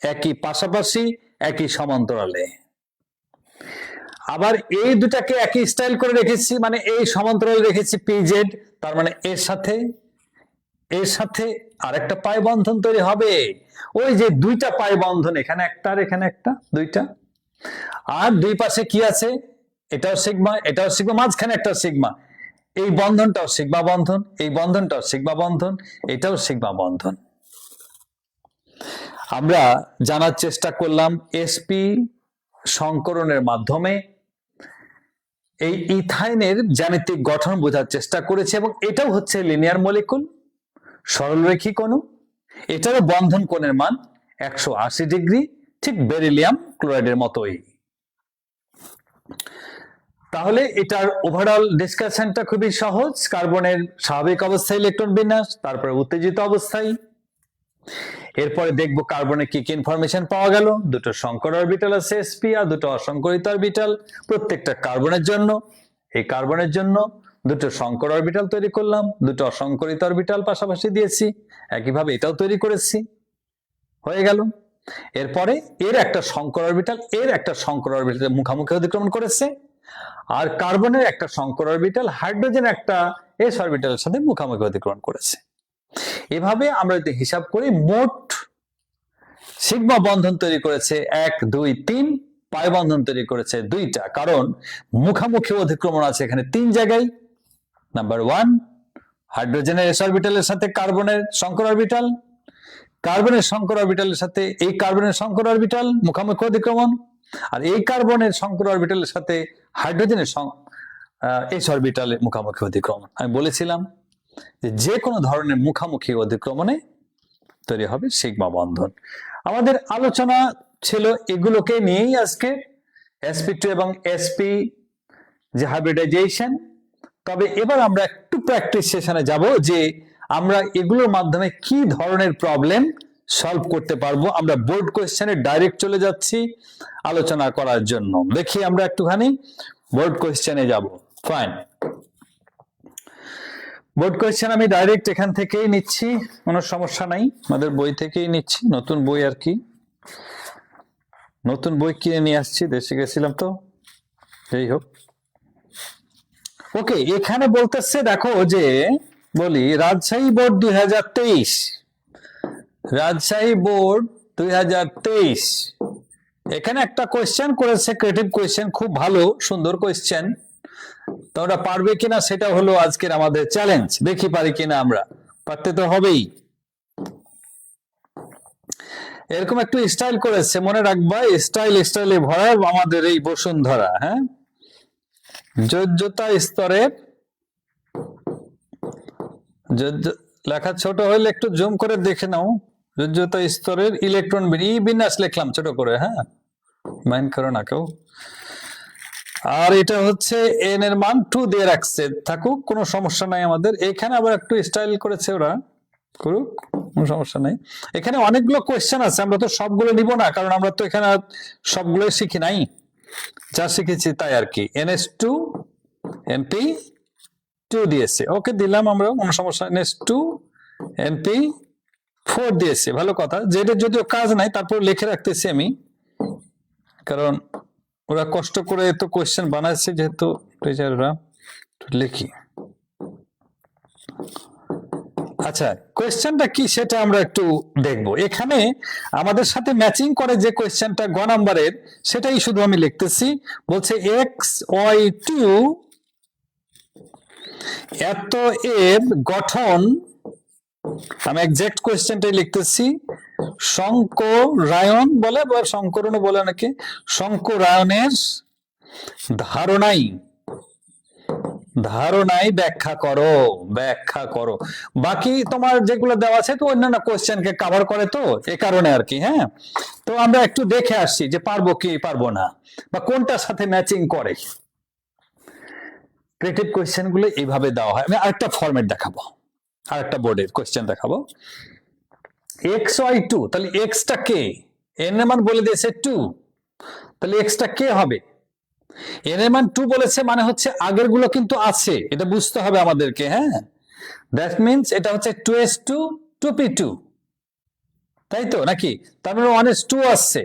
একই পাশাপাশি একই সমান্তরালে। আবার এই দুটাকে একই স্টাইল করে রেখেছি, মানে এই সমান্তরালে রেখেছি পিজেড, তার মানে এর সাথে এর সাথে আরেকটা পাই বন্ধন তৈরি হবে। ওই যে দুইটা পাই বন্ধন, এখানে একটা আর এখানে একটা, দুইটা। আর দুই পাশে কি আছে, এটাও সিগমা, এটাও সিগমা, মাঝখানে একটা সিগমা, এই বন্ধনটাও সিগমা বন্ধন, এই বন্ধনটাও সিগমা বন্ধন, এটাও সিগমা বন্ধন। আমরা জানার চেষ্টা করলাম sp সংকরণের মাধ্যমে এই ইথাইনের জ্যামিতিক গঠন বোঝার চেষ্টা করেছে, এবং এটাও হচ্ছে লিনিয়ার মলিকুল, সরলরৈখিক অণু, এটারও বন্ধন কোণের মান 180 ডিগ্রি, ঠিক বেরিলিয়াম ক্লোরাইডের মতোই। তাহলে এটার ওভারঅল ডিসকাশনটা খুবই সহজ। কার্বনের স্বাভাবিক অবস্থায় ইলেকট্রন বিন্যাস, তারপরে উত্তেজিত অবস্থায়, এরপরে দেখবো কার্বনে কি কি ইনফরমেশন পাওয়া গেল। দুটো সংকর অরবিটাল আছে sp, আর দুটো অসংকরিত অরবিটাল প্রত্যেকটা কার্বনের জন্য। এই কার্বনের জন্য দুটো সংকর অরবিটাল তৈরি করলাম, দুটো অসংকরিত অরবিটাল পাশাপাশি দিয়েছি, একইভাবে এটাও তৈরি করেছি, হয়ে গেল। এরপরে এর একটা সংকর অরবিটাল এর একটা সংকর অরবিটাল মুখামুখি অতিক্রমণ করেছে, আর কার্বনের একটা সংকর অরবিটাল হাইড্রোজেন একটা এস অরবিটালের সাথে মুখামুখি অতিক্রমণ করেছে। এভাবে আমরা যদি হিসাব করি, মোট সিগমা বন্ধন তৈরি করেছে 1 2 3, পাই বন্ধন তৈরি করেছে 2টা, কারণ মুখামুখি অতিক্রমণ আছে এখানে 3 জায়গায়। নাম্বার 1, হাইড্রোজেনের এস অরবিটালের সাথে কার্বনের সংকর অরবিটাল, কার্বনের সংকর অরবিটালের সাথে এই কার্বনের সংকর অরবিটাল মুখামুখি অতিক্রমণ, আর এই কার্বনের সংকর অরবিটালের সাথে হাইড্রোজেনের এস অরবিটালের মুখামুখি অতিক্রমণ। আমি বলেছিলাম যে কোনো ধরনের মুখামুখি অতিক্রমণে তৈরি হবে সিগমা বন্ধন। আমাদের আলোচনা ছিল এগুলোকে নিয়েই আজকে, sp2 এবং sp যে হাইব্রিডাইজেশন। তবে এবার আমরা একটু প্র্যাকটিস সেশনে যাব, যে আমরা এগুলোর মাধ্যমে কি ধরনের প্রবলেম সলভ করতে পারবো। আমরা বোর্ড কোয়েশ্চেনে ডাইরেক্ট চলে যাচ্ছি আলোচনা করার জন্য। দেখি আমরা একটুখানি বোর্ড কোয়েশ্চেনে যাব। ফাইন, বোর্ড কোয়েশ্চেন আমি ডাইরেক্ট এখান থেকেই নিচ্ছি, কোনো সমস্যা নাই, আমাদের বই থেকেই নিচ্ছি, নতুন বই আর কি, নতুন বই কিনে নিয়ে আসছি, দেশে গেছিলাম তো, যাই হোক। ওকে, এখানে বলতেছে দেখো, যে বলি রাজশাহী বোর্ড 2023, রাজশাহী বোর্ড 2023, এখানে একটা কোয়েশ্চেন করেছে, ক্রিয়েটিভ কোয়েশ্চেন, খুব ভালো সুন্দর কোয়েশ্চেন। তোমরা পারবে কিনা সেটা হলো আজকের আমাদের চ্যালেঞ্জ, দেখি পারি কিনা আমরা, পারতে তো হবেই। এরকম একটু স্টাইল করেছে, মনে রাখবা, স্টাইলে ভরা আমাদের এই বসুন্ধরা। হ্যাঁ, যোজ্যতা স্তরের, লেখা ছোট হইলে একটু জুম করে দেখে নাও, যোজ্যতা স্তরের ইলেকট্রন বিন্যাস লিখলাম ছোট করে, হ্যাঁ, মাইন্ড করো না কেউ। আর এটা হচ্ছে n এর মান 2 দিয়ে রাখছে, থাকুক, কোনো সমস্যা নাই আমাদের। এখানে আবার একটু স্টাইল করেছে, ওরা করুক, কোনো সমস্যা নাই। এখানে অনেকগুলো কোয়েশ্চেন আছে, আমরা তো সবগুলো নিব না, কারণ আমরা তো এখানে সবগুলো শিখি নাই, যা শিখেছি তাই আর কি। ns2 np2 দিয়েছে, ওকে দিলাম আমরা, কোনো সমস্যা। ns2 np4 দিয়েছে, ভালো কথা। যেটা যদিও কাজ নাই, তারপর লিখে রাখতেছি আমি, কারণ ওরা কষ্ট করে তো কোয়েশ্চেন বানাচ্ছে, যেহেতু টিচাররা, লিখি। আচ্ছা, কোয়েশ্চেনটা কি সেটা আমরা একটু দেখবো। এখানে আমাদের সাথে ম্যাচিং করে যে কোয়েশ্চেনটা গ নাম্বারের, সেটাই শুধু আমি লিখতেছি। বলছে XY2 এত এর গঠন, আমি এক্সাক্ট কোয়েশ্চেনটাই লিখতেছি, সংকরায়ন বলে বা সংকরণ বলে নাকি, সংকরায়নের ধারণাই ব্যাখ্যা করো। বাকি তোমার যেগুলো দেওয়া আছে তো অন্যান্য কোয়েশ্চেনকে কভার করে, তো এ কারণে আর কি। হ্যাঁ, তো আমরা একটু দেখে আসছি যে পারবো কি পারবো না, বা কোনটার সাথে ম্যাচিং করে। ক্রিয়েটিভ কোয়েশ্চেন গুলো এইভাবে দেওয়া হয়। আমি আরেকটা ফরম্যাট দেখাবো, আরেকটা বোর্ডের কোয়েশ্চেন দেখাবো। XY2, তাহলে এক্স টা কে, এন এর মান বলে দিয়েছে 2, তাহলে এক্স টা কে হবে? এন এর মান 2 বলেছে, মানে হচ্ছে আগের গুলো কিন্তু আছে, এটা বুঝতে হবে আমাদেরকে। হ্যাঁ, দ্যাট মিনস এটা হচ্ছে 2s2 2p2, তাই তো নাকি? তার মানে 1s2 আসছে,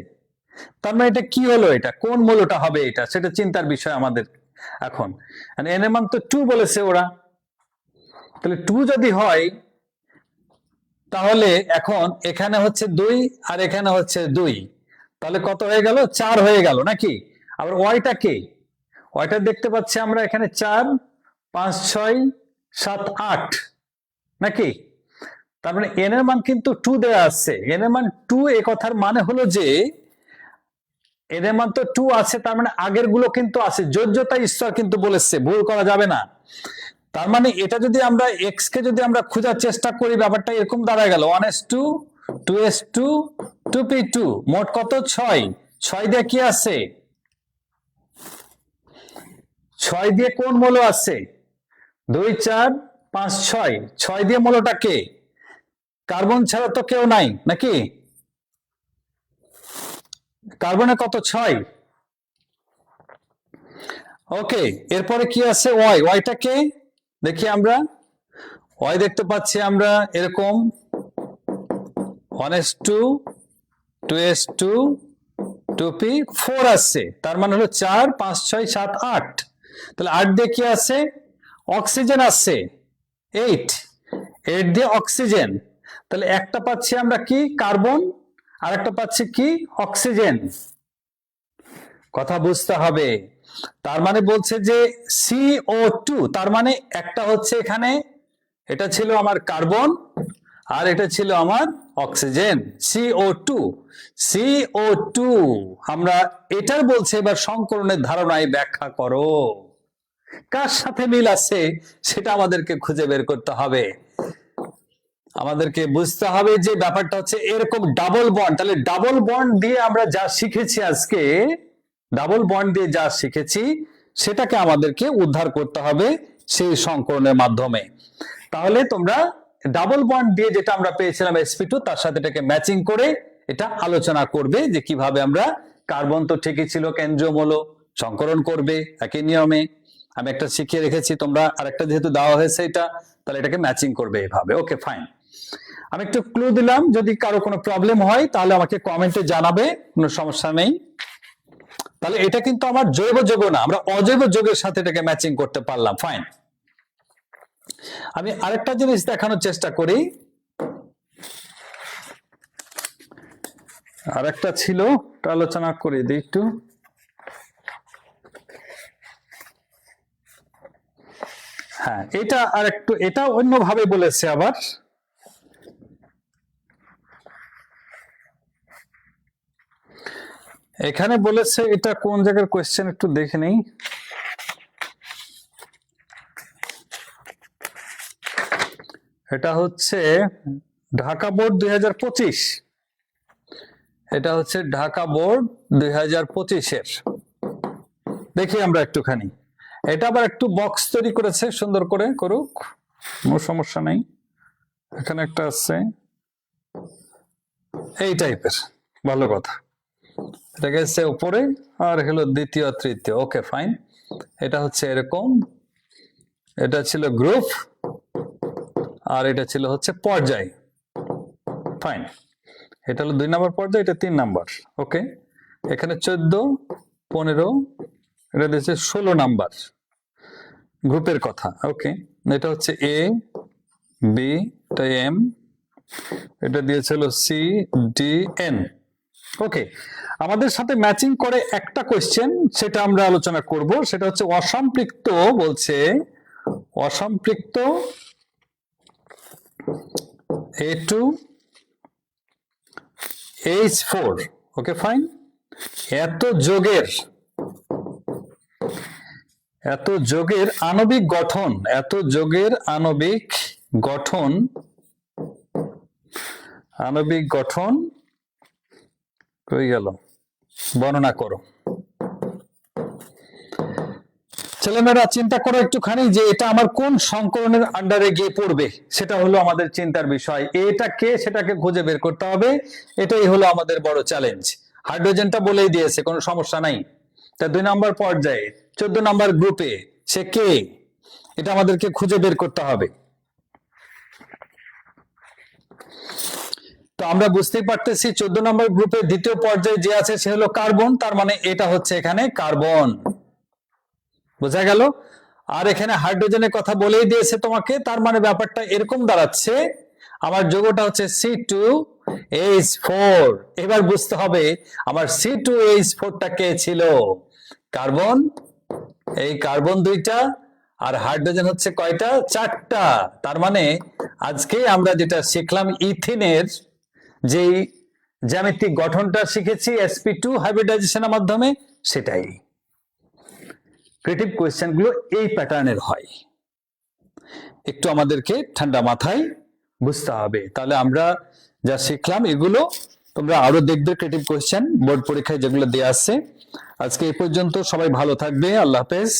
তার মানে এটা কি হলো, এটা কোন মূলটা হবে, এটা সেটা চিন্তার বিষয় আমাদের এখন। এন এর মান তো 2 বলেছে ওরা, তাহলে 2 যদি হয়, তাহলে এখন এখানে হচ্ছে 2 আর এখানে হচ্ছে 2, তাহলে কত হয়ে গেল? 4 হয়ে গেল নাকি? আবার ওয়াইটা কে? ওইটা দেখতে পাচ্ছি আমরা এখানে 4 5 6 7 8 নাকি? তার মানে n এর মান কিন্তু 2 দেয়া আছে। n এর মান 2, এই কথার মানে হলো যে n এর মান তো 2 আছে, তার মানে আগের গুলো কিন্তু আছে। যোজ্যতা ঈশ্বর কিন্তু বলেছে, ভুল করা যাবে না। তার মানে এটা যদি আমরা x কে যদি আমরা খোঁজার চেষ্টা করি, ব্যাপারটা এরকম দাঁড়ায় গেল 1s2 2s2 2p2, মোট কত? 6। 6 দিয়ে কি আছে? 6 দিয়ে কোন মৌল আছে? 2 4 5 6। 6 দিয়ে মৌলটা কে? কার্বন ছাড়া তো কেউ নাই নাকি? কার্বনে কত? 6। ওকে, এরপরে কি আছে? ওয়াইটা কে দেখি আমরা। ওয়াই দেখতে পাচ্ছি আমরা এরকম 1s2 2s2 2p4 আছে। তার মানে হলো 4 5 6 7 8। তাহলে 8 দিয়ে কি আছে? অক্সিজেন আছে 8 দিয়ে অক্সিজেন। তাহলে একটা পাচ্ছি আমরা কি? কার্বন, আর একটা পাচ্ছি কি? অক্সিজেন। কথা বুঝতে হবে। তার মানে বলছে যে CO2, তার মানে একটা হচ্ছে এখানে, এটা ছিল আমার কার্বন আর এটা ছিল আমার অক্সিজেন, CO2। আমরা এটার বলছে এবার সংকরণের ধারণায় ব্যাখ্যা করো। কার সাথে মিল আছে সেটা আমাদেরকে খুঁজে বের করতে হবে। আমাদেরকে বুঝতে হবে যে ব্যাপারটা হচ্ছে এরকম ডাবল বন্ড। তাহলে ডাবল বন্ড দিয়ে আমরা যা শিখেছি আজকে, ডাবল বন্ড দিয়ে যা শিখেছি সেটাকে আমাদেরকে উদ্ধার করতে হবে সেই সংকরণের মাধ্যমে। তাহলে তোমরা ডাবল বন্ড দিয়ে যেটা আমরা পেয়েছিলাম sp2, তার সাথে এটাকে ম্যাচিং করে এটা আলোচনা করবে যে কিভাবে আমরা, কার্বন তো ঠিকই ছিল কেন্দ্রীয় মৌল, সংকরণ করবে একই নিয়মে। আমি একটা শিখিয়ে রেখেছি, তোমরা আরেকটা যেহেতু দেওয়া হয়েছে এটা, তাহলে এটাকে ম্যাচিং করবে এইভাবে। Okay fine. আমি একটু ক্লু দিলাম, যদি কারো কোনো প্রবলেম হয় তাহলে আমাকে কমেন্টে জানাবে, কোনো সমস্যা নেই। তাহলে এটা কিন্তু আমার জৈব যৌগ না, আমরা অজৈব যৌগের সাথে এটাকে ম্যাচিং করতে পারলাম। ফাইন। আমি আরেকটা জিনিস দেখানোর চেষ্টা করি। আরেকটা ছিল, আলোচনা করে দিই একটু। হ্যাঁ, এটা আরেকটু, এটা অন্যভাবে বলেছে আবার। এখানে বলেছে, এটা কোন জায়গার কোয়েশ্চেন একটু দেখে নেই। এটা হচ্ছে ঢাকা বোর্ড 2025। এটা হচ্ছে ঢাকা বোর্ড 2025-এর। দেখি আমরা একটুখানি। এটা আবার একটু বক্স তৈরি করেছে, সুন্দর করে করুক, কোনো সমস্যা নেই। এখানে একটা আছে এই টাইপের, ভালো কথা। এটা গেছে উপরে আর হলো দ্বিতীয় তৃতীয়। Okay fine. এটা হচ্ছে এরকম, এটা ছিল গ্রুপ আর এটা ছিল হচ্ছে পর্যায়। ফাইন। এটা হলো 2 নম্বর পর্যায়, এটা 3 নাম্বার। ওকে, এখানে 14 15, এটা দিয়েছে 16 নাম্বার গ্রুপের কথা। ওকে, এটা হচ্ছে এ বি, এটা এম, এটা দিয়েছিল সি ডি এন। ওকে, আমাদের সাথে ম্যাচিং করে একটা কোশ্চেন, সেটা আমরা আলোচনা করব। সেটা হচ্ছে অসম্পৃক্ত, বলছে অসম্পৃক্ত A2 H4। Okay fine. এত যোগের আণবিক গঠন, এত যোগের আণবিক গঠন কই গেল, বর্ণনা করো। ছেলেমেয়েরা চিন্তা করো একটুখানি যে এটা আমার কোন সংকরণের আন্ডারে গিয়ে পড়বে, সেটা হলো আমাদের চিন্তার বিষয়। এটা কে সেটাকে খুঁজে বের করতে হবে, এটাই হলো আমাদের বড় চ্যালেঞ্জ। হাইড্রোজেনটা বলেই দিয়েছে, কোনো সমস্যা নাই। তা 2 নম্বর পর্যায়ে 14 নম্বর গ্রুপে সে কে, এটা আমাদেরকে খুঁজে বের করতে হবে। তো আমরা বুঝতেই পারতেছি 14 নম্বর গ্রুপের দ্বিতীয় পর্যায়ে যে আছে সে হলো কার্বন, তার মানে এটা হচ্ছে এখানে কার্বন। বোঝা গেল? আর এখানে হাইড্রোজেনের কথা বলেই দিয়েছে তোমাকে, তার মানে ব্যাপারটা এরকম দাঁড়াচ্ছে, আমার যৌগটা হচ্ছে C2H4। এবার বুঝতে হবে আমার C2H4টা কে ছিল, কার্বন এই কার্বন 2টা আর হাইড্রোজেন হচ্ছে কয়টা? 4টা। তার মানে আজকে আমরা যেটা শিখলাম ইথিনের যেই জ্যামিতিক গঠনটা শিখেছি sp2 হাইব্রিডাইজেশনের মাধ্যমে, সেটাই। ক্রিয়েটিভ কোয়েশ্চেন গুলো এই প্যাটার্নের হয়, একটু আমাদেরকে ঠান্ডা মাথায় বুঝতে হবে। তাহলে আমরা যা শিখলাম এগুলো তোমরা আরো দেখবে ক্রিয়েটিভ কোয়েশ্চেন বোর্ড পরীক্ষায় যেগুলো দেয়া আছে। আজকে এই পর্যন্ত, সবাই ভালো থাকবে, আল্লাহ হাফেজ।